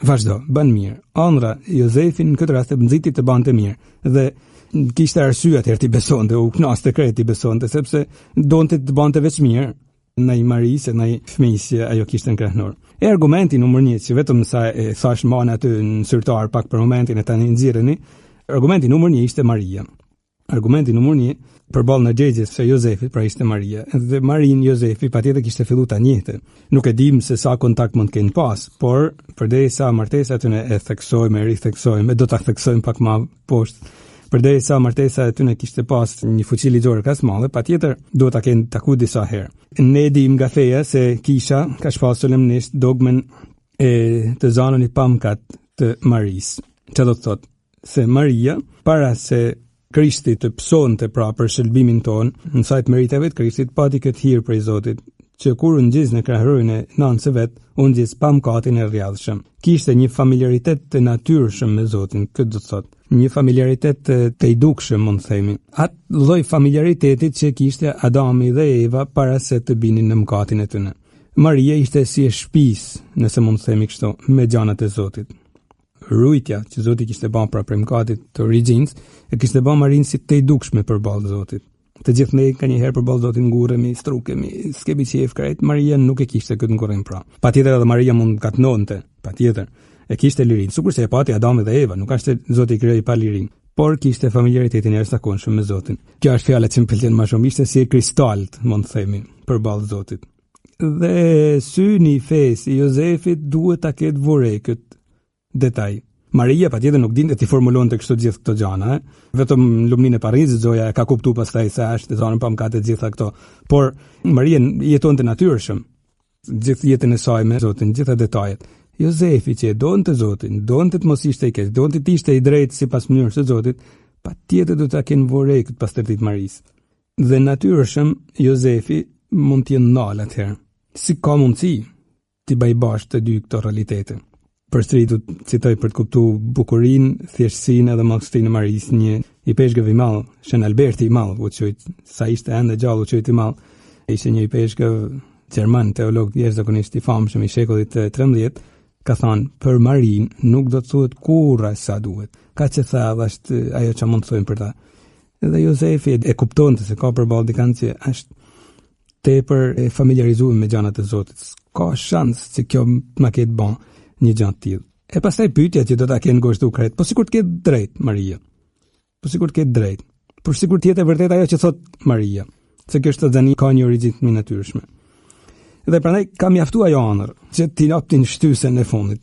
vazhdo, bën mirë. Ëndra Jozefin në këtë rast e nxiti të bante mirë dhe kishte arsye atëherë ti besonte, u knaste krejt ti besonte sepse donte të bante veç mirë ndaj Marisë, ndaj fëmijës ajo kishte në krehnor. E argumenti numër 1 që vetëm sa e thash më aty në syrtar pak për momentin e tani nxirreni, argumenti numër 1 ishte Maria. Argumenti numër 1 përballë në gjegjes së Jozefit, pra ishte Maria. Dhe Marin Jozefi patjetër kishte filluar ta njehte. Nuk e dim se sa kontakt mund të kenë pas, por përderisa martesa aty ne e theksojmë, e ritheksojmë, do ta theksojmë pak më poshtë. Përderisa martesa aty ne kishte pas një fuqi ligjore kaq të madhe, patjetër duhet ta kenë takuar disa herë. Ne dim nga feja se kisha ka shpallur solemnisht dogmen e të zanën i pamkat të Marisë. Çfarë do të thotë? Se Maria para se Krishti të psonte pra për shëlbimin ton, në sajt meriteve të Krishtit pati këtë hir prej Zotit, që kur unë gjizë në krahërorin e nënës vet, unë gjizë pa mkatin e rrjallshëm. Kishte një familiaritet të natyrshëm me Zotin, këtë do të thotë, një familiaritet të idukshëm, mund të themi. Atë lloj familiaritetit që kishte Adami dhe Eva para se të binin në mkatin e tyre. Maria ishte si e shtëpisë, nëse mund të themi kështu, me gjanat e Zotit. Rujtja që Zoti kishte bën pra për mkatit të origjinës e kishte bën Marin si të idukshme përballë Zotit. Të gjithë ne kanjëherë përballë Zotit ngurremi, strukemi, skemi qejf krejt. Maria nuk e kishte këtë ngurrim pra. Patjetër edhe Maria mund katnonte, patjetër. E kishte lirinë, sikurse e pati Adami dhe Eva, nuk ashte Zoti krijoi pa lirinë, por kishte familjaritetin e jashtëzakonshëm me Zotin. Kjo është fjala që më pëlqen më shumë, ishte si kristalt, mund të themi, përballë Zotit. Dhe syni i fesë i Jozefit duhet ta ketë vorë këtë detaj. Maria patjetër nuk dinte ti formulonte kështu gjithë këto gjëra, vetëm lumnin e Parizit Zoja e ka kuptuar pastaj se është zonë pa mëkate gjitha këto. Por Maria jetonte natyrshëm gjithë jetën e saj me Zotin, gjitha detajet. Jozefi që donte Zotin, donte të mos ishte i keq, donte të ishte i drejtë sipas mënyrës së Zotit, patjetër do ta kenë vorë këtë pastërtit Marisë. Dhe natyrshëm Jozefi mund të jenë ndal atëherë. Si ka mundësi ti bëj bashkë të dy këto realitete? Përsëri du të citoj për të kuptuar bukurinë, thjeshtësinë edhe madhësinë e Marisë, një i peshqëve i madh, Shën Alberti i madh, u quajt, sa ishte ende gjallë u quajt i madh. Ishte një i peshqëv gjerman, teolog jashtëzakonisht i famshëm i shekullit 13, ka thënë për Marin nuk do të thuhet kurrë sa duhet. Ka që thellë është ajo që mund të thojmë për ta. Dhe Jozefi e kuptonte se ka përballë dikant që është tepër e familiarizuar me gjanat e Zotit. Ka shans që kjo ma ketë bën një gjë të tillë. E pastaj pyetja që do ta kenë ngushtuar krejt, po sikur të ketë drejt Maria. Po sikur të ketë drejt. Por sikur të jetë vërtet ajo që thot Maria, se kjo është zani ka një origjinë të natyrshme. Dhe prandaj ka mjaftuar ajo ëndër që ti naptin shtysen e fundit,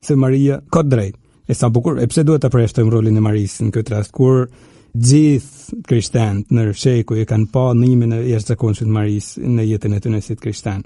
se Maria ka drejt. E sa bukur, e pse duhet ta përjashtojmë rolin e Marisë në këtë rast kur gjithë krishterët në shekuj e kanë pa ndihmën e jashtëzakonshme të Marisë në jetën e tyre si krishterë.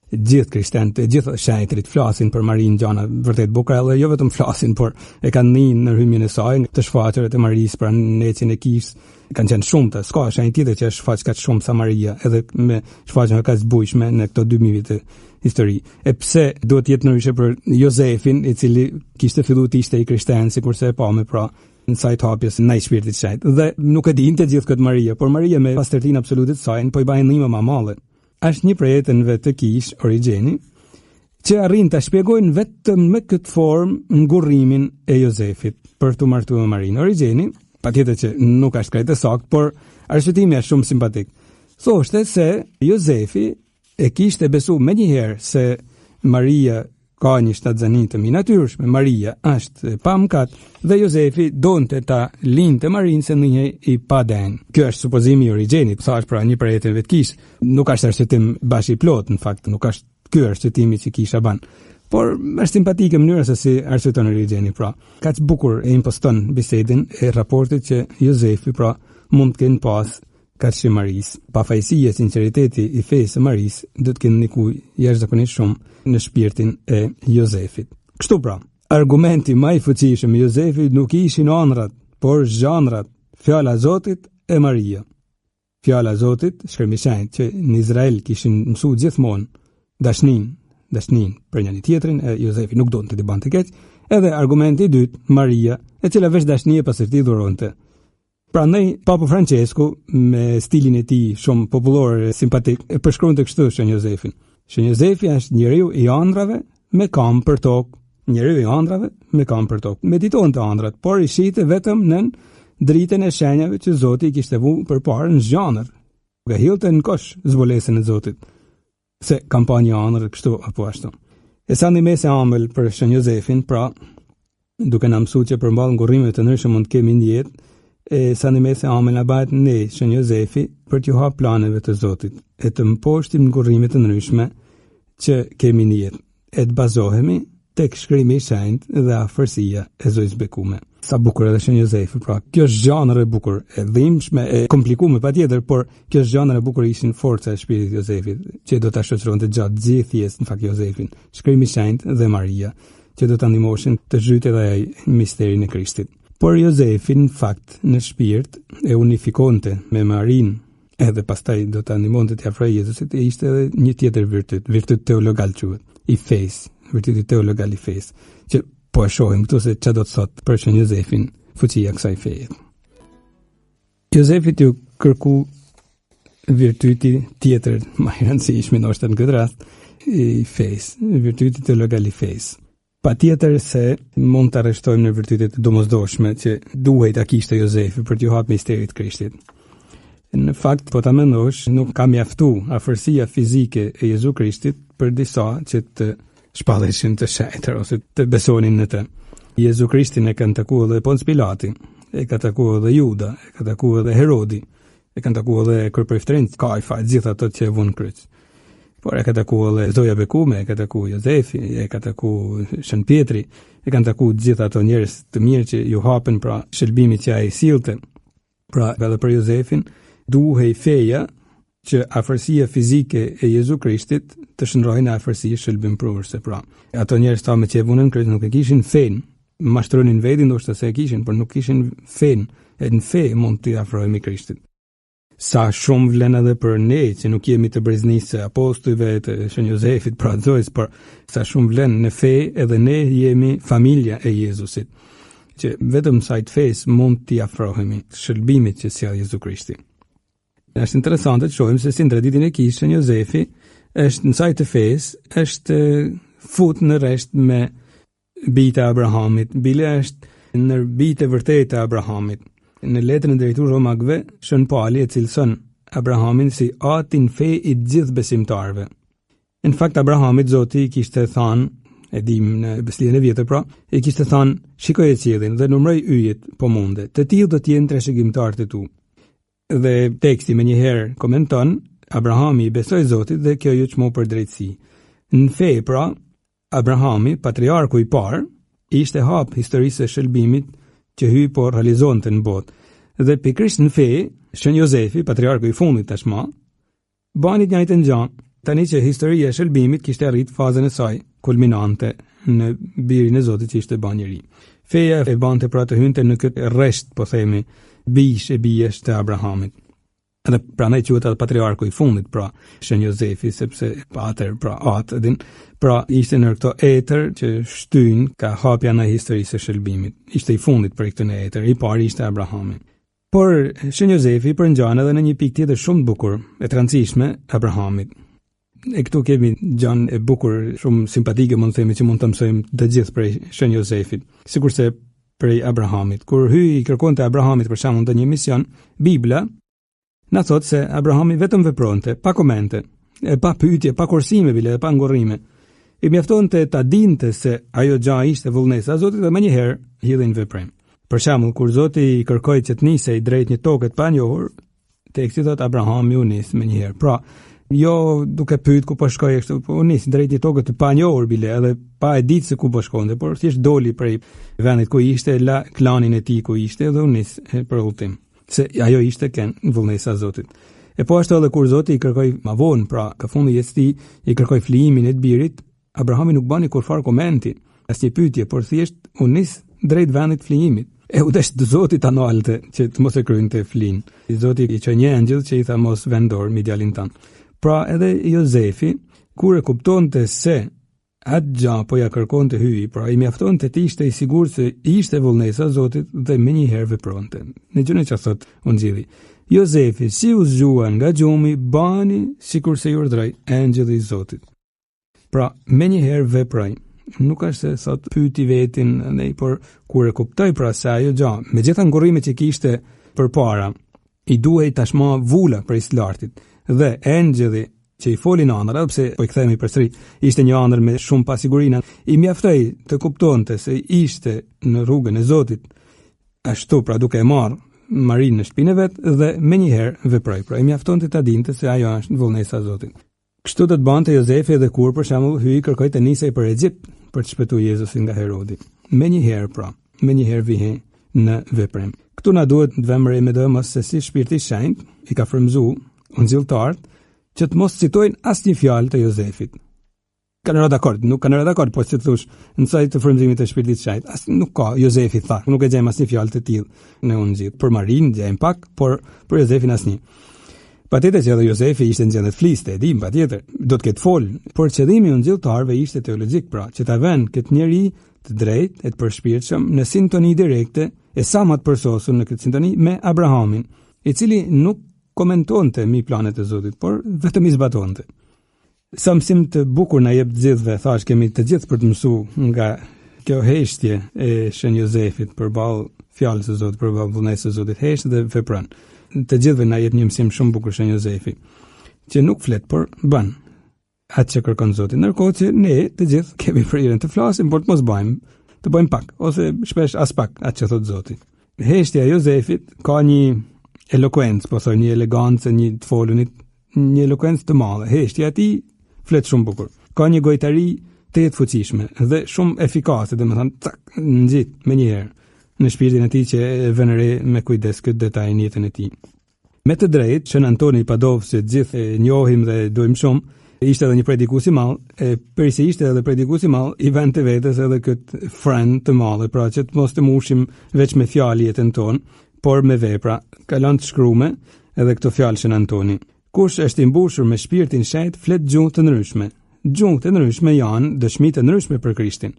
Gjithë krishterët, gjithë shejtrit flasin për Marinë gjana vërtet bukura, dhe jo vetëm flasin, por e kanë ndihmë në hymjen e saj, të shfaqur të Marisë pra në ecjen e Kis, kanë qenë shumë të, s'ka shenjë tjetër që është shfaq kaq shumë sa Maria, edhe me shfaqjen kaq të bujshme në këto 2000 vite histori. E pse duhet të jetë ndryshe për Jozefin, i cili kishte filluar të ishte i krishterë, sikurse e pamë pra në sajt hapjes në shpirtit shajt. Dhe nuk e dinte gjithë këtë Maria, por Maria me pastërtinë absolute të saj, po i bajnë ndihmë mamale. Është një prej jetëve të Kish Origjeni, që arrin të shpjegojnë vetëm me këtë formë ngurrimin e Jozefit për të martuar me Marinë. Origjeni, patjetër që nuk është krejt e saktë, por arsyetimi është shumë simpatik. Thoshte se Jozefi e kishte besu me njëherë se Maria ka një shtatzani të minatyrshme, Maria është pa mëkat dhe Jozefi donte ta lindte Marinë se ndonjëherë i pa den. Kjo është supozimi i Origjenit, thash pra një prej jetëve të Kish. Nuk është arsyetim bashi plot, në fakt nuk është ky arsyetimi që Kisha ban. Por është simpatike mënyra se si arsyeton Origjeni, pra. Kaq bukur e imposton bisedën e raportit që Jozefi pra mund të kenë pas kaqë Maris. Pafajësia, sinceriteti i fesë Maris do të kenë ndiku jashtëzakonisht shumë në shpirtin e Jozefit. Kështu pra, argumenti më i fuqishëm i Jozefit nuk ishin ëndrat, por zhanrat, fjala e Zotit e Maria. Fjala e Zotit, shkërmishanit që në Izrael kishin mësuar gjithmonë dashnin për njëri tjetrin, e Jozefi nuk donte të bante keq, edhe argumenti i dytë, Maria, e cila veç dashnie pastërti dhuronte. Prandaj Papa Francesku me stilin e tij shumë popullor e simpatik e përshkruante kështu Shën Jozefin. Shën Jozefi është njeriu i ëndrave me kam për tokë, njeriu i ëndrave me kam për tokë. Meditonte ëndrat, por i shite vetëm në dritën e shenjave që Zoti i kishte vënë përpara në zgjanër. Nga hillte në kosh zbulesën e Zotit. Se kampanja ëndër kështu apo ashtu. E sa në mes e amël për Shën Jozefin, pra duke na mësuar që përmballë ngurrime të ndryshme mund të kemi në jetë, e sa në mes e amël na bëhet ne Shën Jozefi për t'ju hap planeve të Zotit, e të mposhtim ngurrime të ndryshme që kemi në jetë, e të bazohemi tek shkrimi i shenjtë dhe afërsia e Zojës bekume. Sa bukur edhe Shën Jozefi, pra kjo është zhanër e bukur, e dhimbshme, e komplikuar patjetër, por kjo është zhanër e bukur, ishin forca e shpirtit Jozefit, që do ta shoqëronte gjatë gjithjes në fakt Jozefin, shkrimi i shenjtë dhe Maria, që do ta ndihmoshin të zhytet edhe ai misterin e Krishtit. Por Jozefi në fakt në shpirt e unifikonte me Marinë, edhe pastaj do ta ndihmonte të afrojë Jezusit, e ishte edhe një tjetër virtyt teologal quhet, i fesë, virtyti teologal i fesë, që po e shohim këtu se çfarë do të thotë për Shën Jozefin fuqia kësaj feje. Jozefi t'u kërku virtyti tjetër më i rëndësishëm ndoshta në këtë rast i fesë, virtyti teologal i fesë. Patjetër se mund të arrestojmë në virtytet domosdoshme që duhej ta kishte Jozefi për t'ju hapur misterit të Krishtit. Në fakt, po ta mendosh, nuk ka mjaftu afërsia fizike e Jezu Krishtit për disa që të shpalleshin të shenjtë ose të besonin në të. Jezu Krishtin e kanë takuar edhe Ponc Pilati, e ka takuar edhe Juda, e ka takuar edhe Herodi, e kanë takuar edhe kryeprefektrinj Kajfa, gjithë ato që e vunë kryq. Por e ka takuar edhe Zoja Bekume, e ka takuar Jozefi, e ka takuar Shën Pietri, e kanë takuar gjithë ato njerëz të mirë që ju hapen pra shëlbimi që ai sillte. Pra edhe për Jozefin duhej feja që afërsia fizike e Jezu Krishtit të shndrohej në afërsi shëlbimpruese. Pra ato njerëz tamë që e vunën kryq nuk e kishin fen, mashtronin vetin ndoshta se e kishin, por nuk kishin fen, e në fe mund të afrohemi Krishtit. Sa shumë vlen edhe për ne që nuk jemi të breznisë apostujve të Shën Jozefit, pra Zojës, por sa shumë vlen në fe edhe ne jemi familja e Jezusit, që vetëm sa i të fesë mund t'i afrohemi shëlbimit që sjell Jezu Krishti. Është interesante të shohim se si në traditën e Kish Shën Jozefi është në sajt të fesë, është fut në rresht me bijtë e Abrahamit, bile është në bijtë e vërtetë e Abrahamit. Në letrën e drejtuar Romakëve, Shën Pali e cilëson Abrahamin si atin fe i gjithë besimtarëve. Në fakt Abrahamit Zoti i kishte thënë, e dim në beslihen e vjetër pra, i kishte thënë, shikoj e qiellin dhe numroj yjet, po munde, të tillë do të jenë trashëgimtarët e tu. Dhe teksti menjëherë komenton, Abrahami i besoi Zotit dhe kjo ju çmo për drejtësi. Në fe pra, Abrahami, patriarku i parë, ishte hap historisë së shëlbimit që hyi po realizonte në botë. Dhe pikërisht në fe, Shën Jozefi, patriarku i fundit tashmë, bani të njëjtën gjë, tani që historia e shëlbimit kishte arrit fazën e saj kulminante në birin e Zotit që ishte bën njeri. Feja e bante pra të hynte në këtë rresht, po themi, bish e bijesh të Abrahamit. Edhe prandaj quhet atë patriarku i fundit, pra Shenj Jozefi, sepse pater, pra atë din, pra ishte në këto etër që shtyn ka hapja në historisë së shëlbimit. Ishte i fundit për këtë etër, i pari ishte Abrahami. Por Shenj Jozefi përngjan edhe në një pikë tjetër shumë të bukur, e të rëndësishme, Abrahamit. E këtu kemi gjën e bukur, shumë simpatike, mund të themi, që mund të mësojmë të gjithë prej Shenj Jozefit, sikurse prej Abrahamit. Kur hyi i kërkonte Abrahamit për shembull ndonjë mision, Bibla na thot se Abrahami vetëm vepronte, pa komente, e pa pyetje, pa kursime bile, e pa ngurrime. I mjaftonte ta dinte se ajo gjë ishte vullnesa e Zotit dhe menjëherë hidhej në veprim. Për shembull, kur Zoti i kërkoi që të nisej drejt një toke të panjohur, teksti thot Abrahami u nis menjëherë. Pra, jo duke pyet ku po shkojë kështu, po u nis drejt një toke të panjohur bile, edhe pa e ditë se ku po shkonte, por thjesht doli prej vendit ku ishte, la klanin e tij ku ishte dhe u nis për udhtim. Se ajo ishte vullnesa e Zotit. E po ashtu edhe kur Zoti i kërkoi më vonë, pra ka fundi jetës tij, i kërkoi flijimin e të birit, Abrahami nuk bani kurfar komenti, asnjë pyetje, por thjesht u nis drejt vendit të flijimit. E u desh Zoti ta ndalte që të mos e kryente flin. Zoti i çoi një angjëll që i tha mos vendor me djalin tan. Pra edhe Jozefi, kur e kuptonte se atë gjë po ja kërkonte hyi, pra i mjaftonte të ishte i sigurt se ishte vullnesa e Zotit dhe menjëherë vepronte. Në gjënë që thot unë zgjidhi. Jozefi, si u zgjua nga gjumi, bani sikur se ju urdhëroi angjëlli i Zotit. Pra, menjëherë veproi. Nuk është se thot pyeti vetin, nej, por kur e kuptoi pra se ajo gjë, megjithatë ngurrimet që kishte përpara, i duhej tashmë vula për i lartit. Dhe angjëlli që i foli në ëndër, pse po i kthehemi përsëri, ishte një ëndër me shumë pasigurinë, i mjaftoi të kuptonte se ishte në rrugën e Zotit, ashtu pra duke e marrë Marin në shtëpinë e vet dhe menjëherë veproi. Pra i mjaftonte ta dinte se ajo është vullnesa e Zotit. Kështu do të bante Jozefi edhe kur për shembull hyi kërkoi të nisej për Egjipt për të shpëtuar Jezusin nga Herodi. Menjëherë pra, menjëherë vihej në veprim. Ktu na duhet të vëmë re me domos se si Shpirti i Shenjtë i ka frymzuar ungjilltarët që të mos citojnë asnjë fjalë të Jozefit. Kanë rënë dakord, nuk kanë rënë dakord, po si thosh, në sa i të frymëzimit të Shpirtit të Shenjtë, as nuk ka Jozefi tha, nuk e gjejmë asnjë fjalë të tillë në ungjil. Për Marin gjejmë pak, por për Jozefin asnjë. Patjetër që edhe Jozefi ishte nxjerrë të fliste, e dim patjetër, do të ketë fol, por qëllimi i ungjilltarëve ishte teologjik, pra, që ta vënë këtë njerëz të drejtë e të përshpirtshëm në sintoni direkte e sa më të përsosur në këtë sintoni me Abrahamin, i cili nuk komentonte mi planet e Zotit, por vetëm i zbatonte. Sa mësim të bukur na jep të gjithëve, thash kemi të gjithë për të mësuar nga kjo heshtje e Shenj Jozefit përballë fjalës së Zotit, përballë vullnesës së Zotit, hesht dhe vepron. Të gjithëve na jep një mësim shumë bukur Shenj Jozefi, që nuk flet, por bën atë që kërkon Zoti. Ndërkohë që ne të gjithë kemi fryrën të flasim, por të mos bëjmë pak, ose shpesh as pak atë që thot Zoti. Heshtja e Jozefit ka një elokuencë, po thoj, një elegancë, një të folunit, një elokuencë të madhe. Heshtja e tij flet shumë bukur. Ka një gojtari të jetë fuqishme dhe shumë efikase, domethënë nxit menjëherë në shpirtin e tij që e vën re me kujdes këtë detaj në jetën e tij. Me të drejtë, Shën Antoni Padov, se gjithë e njohim dhe dojmë shumë, ishte edhe një predikues i madh, e përse ishte edhe predikues i madh, i vënë të vetes edhe këtë friend të madh, pra që të mos të mushim veç me fjalë jetën tonë, por me vepra. Ka lënë të shkruame edhe këto fjalë Shën Antoni. Kush është i mbushur me shpirtin e shenjtë, flet gjuhë të ndryshme. Gjuhët e ndryshme janë dëshmi të ndryshme për Krishtin.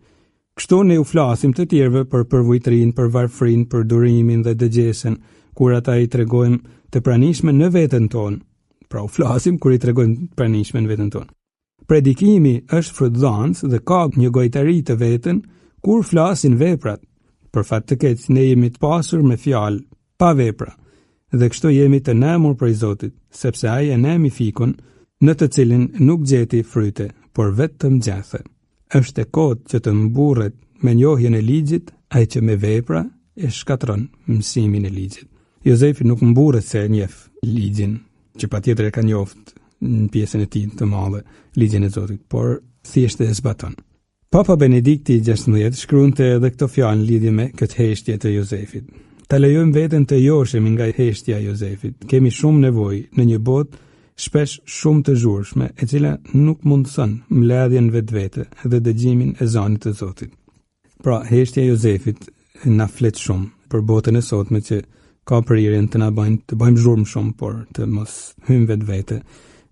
Kështu ne u flasim të tjerëve për përvojtrin, për varfrin, për durimin dhe dëgjesën, kur ata i tregojmë të pranishme në veten tonë. Pra u flasim kur i tregojmë të pranishme në veten tonë. Predikimi është frydhëdhënës dhe ka një gojtari të veten kur flasin veprat. Për fat të keq ne jemi të pasur me fjalë, pa vepra. Dhe kështu jemi të nemur prej Zotit, sepse ai e nemi fikun në të cilin nuk gjeti fryte, por vetëm gjathe. Është e kohë që të mburret me njohjen e ligjit, ai që me vepra e shkatron mësimin e ligjit. Jozefi nuk mburret se e njeh ligjin, që patjetër e ka njoftë në pjesën e tij të madhe, ligjin e Zotit, por thjesht e zbaton. Papa Benedikti XVI shkruante edhe këto fjalë në lidhje me këtë heshtje të Jozefit. Ta lejojmë veten të joshemi nga heshtja e Jozefit. Kemi shumë nevojë në një botë shpesh shumë të zhurshme, e cila nuk mundson mbledhjen vetvete dhe dëgjimin e zanit të Zotit. Pra, heshtja e Jozefit na flet shumë për botën e sotme që ka përhyrjen të na bëjnë të bëjmë zhurmë shumë, por të mos hyjmë vetvete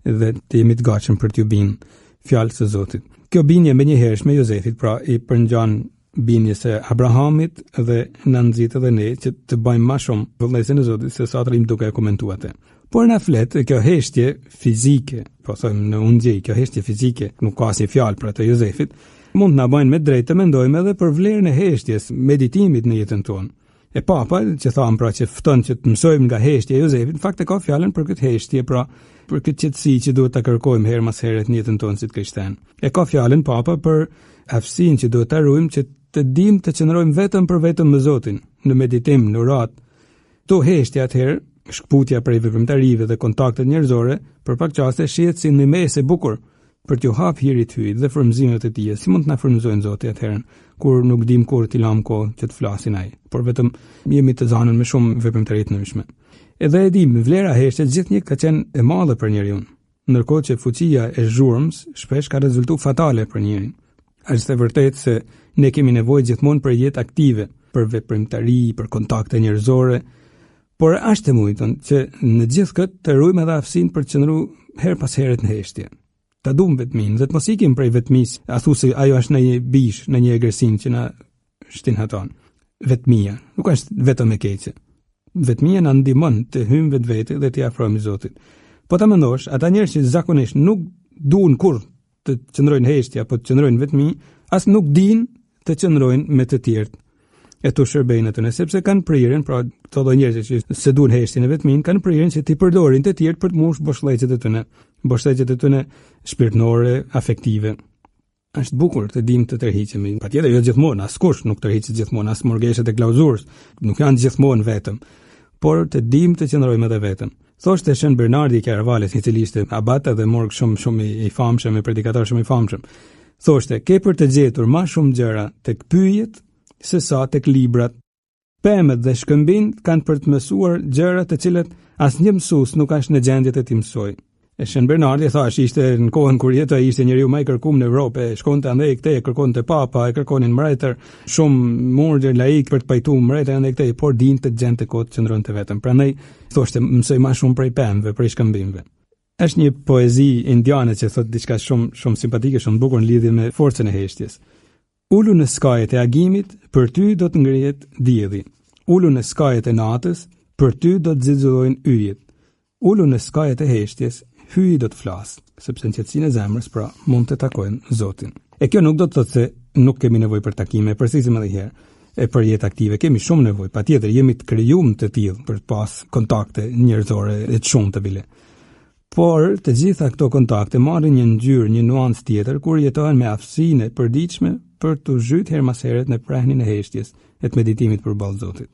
dhe të jemi të gatshëm për t'ju binë fjalës së Zotit. Kjo binje me njëhershme Jozefit, pra i përngjan binjes së Abrahamit dhe na nxit edhe ne që të bëjmë më shumë vullnesin e Zotit se sa të rrim duke e komentuar. Por na flet kjo heshtje fizike, po thojmë në undjej, kjo heshtje fizike, nuk ka asnjë fjalë për atë Jozefit, mund na bëjnë me drejtë të mendojmë edhe për vlerën e heshtjes, meditimit në jetën tonë. E papa që thamë pra që fton që të mësojmë nga heshtja e Jozefit, në fakt e ka fjalën për këtë heshtje, pra për këtë qetësi që duhet ta kërkojmë herë mas here në jetën tonë si të krishterë. E ka fjalën papa për aftësinë që duhet ta ruajmë që të dimë të qëndrojmë vetëm me Zotin, në meditim, në urat. To heshtja atëherë, shkputja prej veprimtarive dhe kontaktet njerëzore, për pak qaste shihet si një mesë e bukur për t'ju hap hirit hyjt dhe frymëzimet e tij. Si mund të na frymëzojnë Zoti atëherë, kur nuk dim kur t'i lam kohë që të flasin ai, por vetëm jemi të zanën me shumë veprimtari të ndryshme. Edhe e dim, vlera heshtje gjithnjë ka qenë e madhe për njeriu, ndërkohë që fuqia e zhurmës shpesh ka rezultuar fatale për njerin. Është e vërtetë se ne kemi nevojë gjithmonë për jetë aktive, për veprimtari, për kontakte njerëzore, por është e mundshme që në gjithë këtë të ruajmë edhe aftësinë për të qëndruar her pas here në heshtje. Ta duam vetmin, dhe të mos ikim prej vetmis, a thu se ajo është në një bish, në një egërsin që na shtin haton. Vetmia, nuk është vetëm e keqe. Vetmia na ndihmon të hyjmë vetvete dhe të afrohemi Zotit. Po ta mendosh, ata njerëz që zakonisht nuk duan kurrë të qëndrojnë heshtje apo të qëndrojnë vetmi, as nuk dinë të qëndrojnë me të tjerët. E të shërbejnë atë, sepse kanë prirjen, pra këto do njerëz që se duan heshtjen e vetmin, kanë prirjen që t'i përdorin të tjerë për të mbush boshllëqet e tyre shpirtërore, afektive. Është bukur të dimë të tërhiqemi. Patjetër jo gjithmonë, askush nuk tërhiqet gjithmonë, as morgeshet e klauzurës nuk janë gjithmonë vetëm, por të dimë të qëndrojmë edhe vetëm. Thoshte Shën Bernardi i Chiaravalle, i cili ishte abat dhe morg shumë i famshëm, i predikator shumë i famshëm. Thoshte, ke për të gjetur më shumë gjëra tek pyetjet se sa tek librat. Pemët dhe shkëmbinjt kanë për të mësuar gjëra të cilat asnjë mësues nuk është në gjendje të t'i mësojë. E Shën Bernardi thash ishte në kohën kur jetoi, ishte njeriu më i kërkuar në Evropë, shkonte andaj këtej, kërkonte papa, e kërkonin mbretër, shumë murdhë laik për të pajtuar mbretër andaj këtej, por dinte të gjente kohë të qëndronte vetëm. Prandaj thoshte mësoj më shumë prej pemëve, prej shkëmbinjve. Është një poezi indiane që thot diçka shumë simpatike, shumë bukur në lidhje me forcën e heshtjes. Ulu në skajet e agimit, për ty do të ngrihet dielli. Ulu në skajet e natës, për ty do të zixullojnë yjet. Ulu në skajet e heshtjes, hyi do të flasë, sepse në qetësinë e zemrës, pra mund të takojmë Zotin. E kjo nuk do të thotë se nuk kemi nevojë për takime, përsërisim edhe një herë, e për jetë aktive kemi shumë nevojë. Patjetër jemi të krijuar të tillë për të pas kontakte njerëzore e të shumta bile. Por të gjitha këto kontakte marrin një ngjyrë, një nuancë tjetër kur jetohen me aftësinë e përditshme për të zhytur her mas here në prehnin e heshtjes e të meditimit përballë Zotit.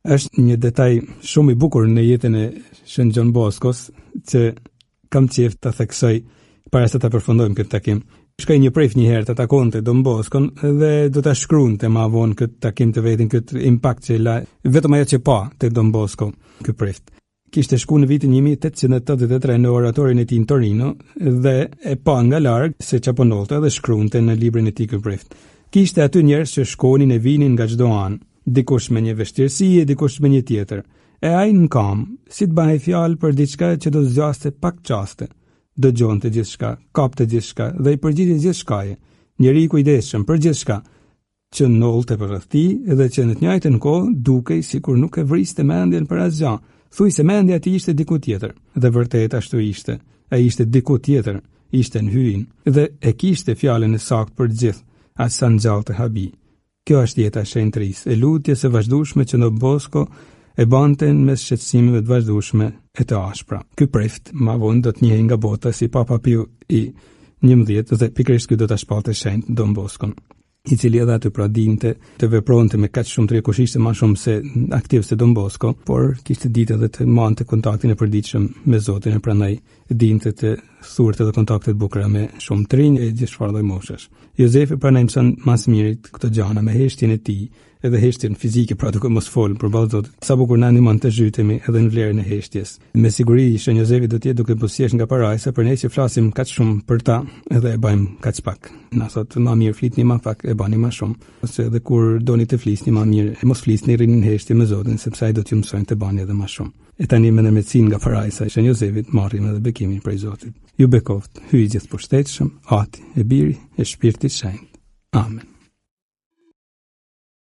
Është një detaj shumë i bukur në jetën e Shën Gjon Boskos që kam qejf ta theksoj para se ta përfundojmë këtë takim. Shkoj një pref një herë të takonte Don Boskon dhe do ta shkruante më vonë këtë takim të vetin, këtë impakt që la vetëm ajo që pa te Don Bosco, ky pref. Kishte shku në vitin 1883 në oratorin e tij në Torino dhe e pa nga larg se çapo ndodhte dhe shkruante në librin e tij ky pref. Kishte aty njerëz që shkonin e vinin nga çdo anë, dikush me një vështirësi e dikush me një tjetër. E ai në kam, si të bahej fjalë për diçka që do zgjaste pak qaste. Dëgjonte gjithçka, kapte gjithçka dhe i përgjigjej gjithçkaje. Njeri i kujdesshëm për gjithçka, që ndollte për rreth tij dhe që në të njëjtën kohë dukej sikur nuk e vriste mendjen për asgjë. Thuaj se mendja e tij ishte diku tjetër. Dhe vërtet ashtu ishte. Ai ishte diku tjetër, ishte në hyn dhe e kishte fjalën e saktë për gjithë, as sa ngjallte habi. Kjo është jeta e shenjtërisë, e lutjes së vazhdueshme që Don Bosco e bante mes shqetësimeve të vazhdueshme e të ashpra. Ky preft më vonë do të njihej nga bota si Papa Piu i 11 dhe pikërisht ky do ta shpallte shenjt Don Boscon, i cili edhe aty pra dinte të vepronte me kaq shumë kush ishte më shumë se aktiv se Don Bosco, por kishte ditë edhe të mante kontaktin e përditshëm me Zotin e prandaj dinte të thurë edhe kontaktet bukura me shumë të rinj e gjithë çfarë lloj moshesh. Jozefi pra na mëson mas mirit këto gjana me heshtjen e tij, edhe heshtjen fizike, pra duke mos folën përballë Zotit. Sa bukur na ndihmon të zhytemi edhe në vlerën e heshtjes. Me siguri shenjë Jozefi do të jetë duke pusiesh nga parajsa, për ne që flasim kaq shumë për ta, edhe e bëjmë kaq pak. Na thotë më mirë flitni më pak, e bani më shumë. Ose edhe kur doni të flisni më mirë, mos flisni rini në heshtje me Zotin, sepse ai do t'ju mësojë të bani edhe më shumë. E tani me ndërmjetësinë nga parajsa e shenjë Jozefit marrim edhe bekimin prej Zotit. Ju bekoft, hyj gjithë pushtetshëm, Ati, e Biri, e Shpirtit Shenjtë. Amen.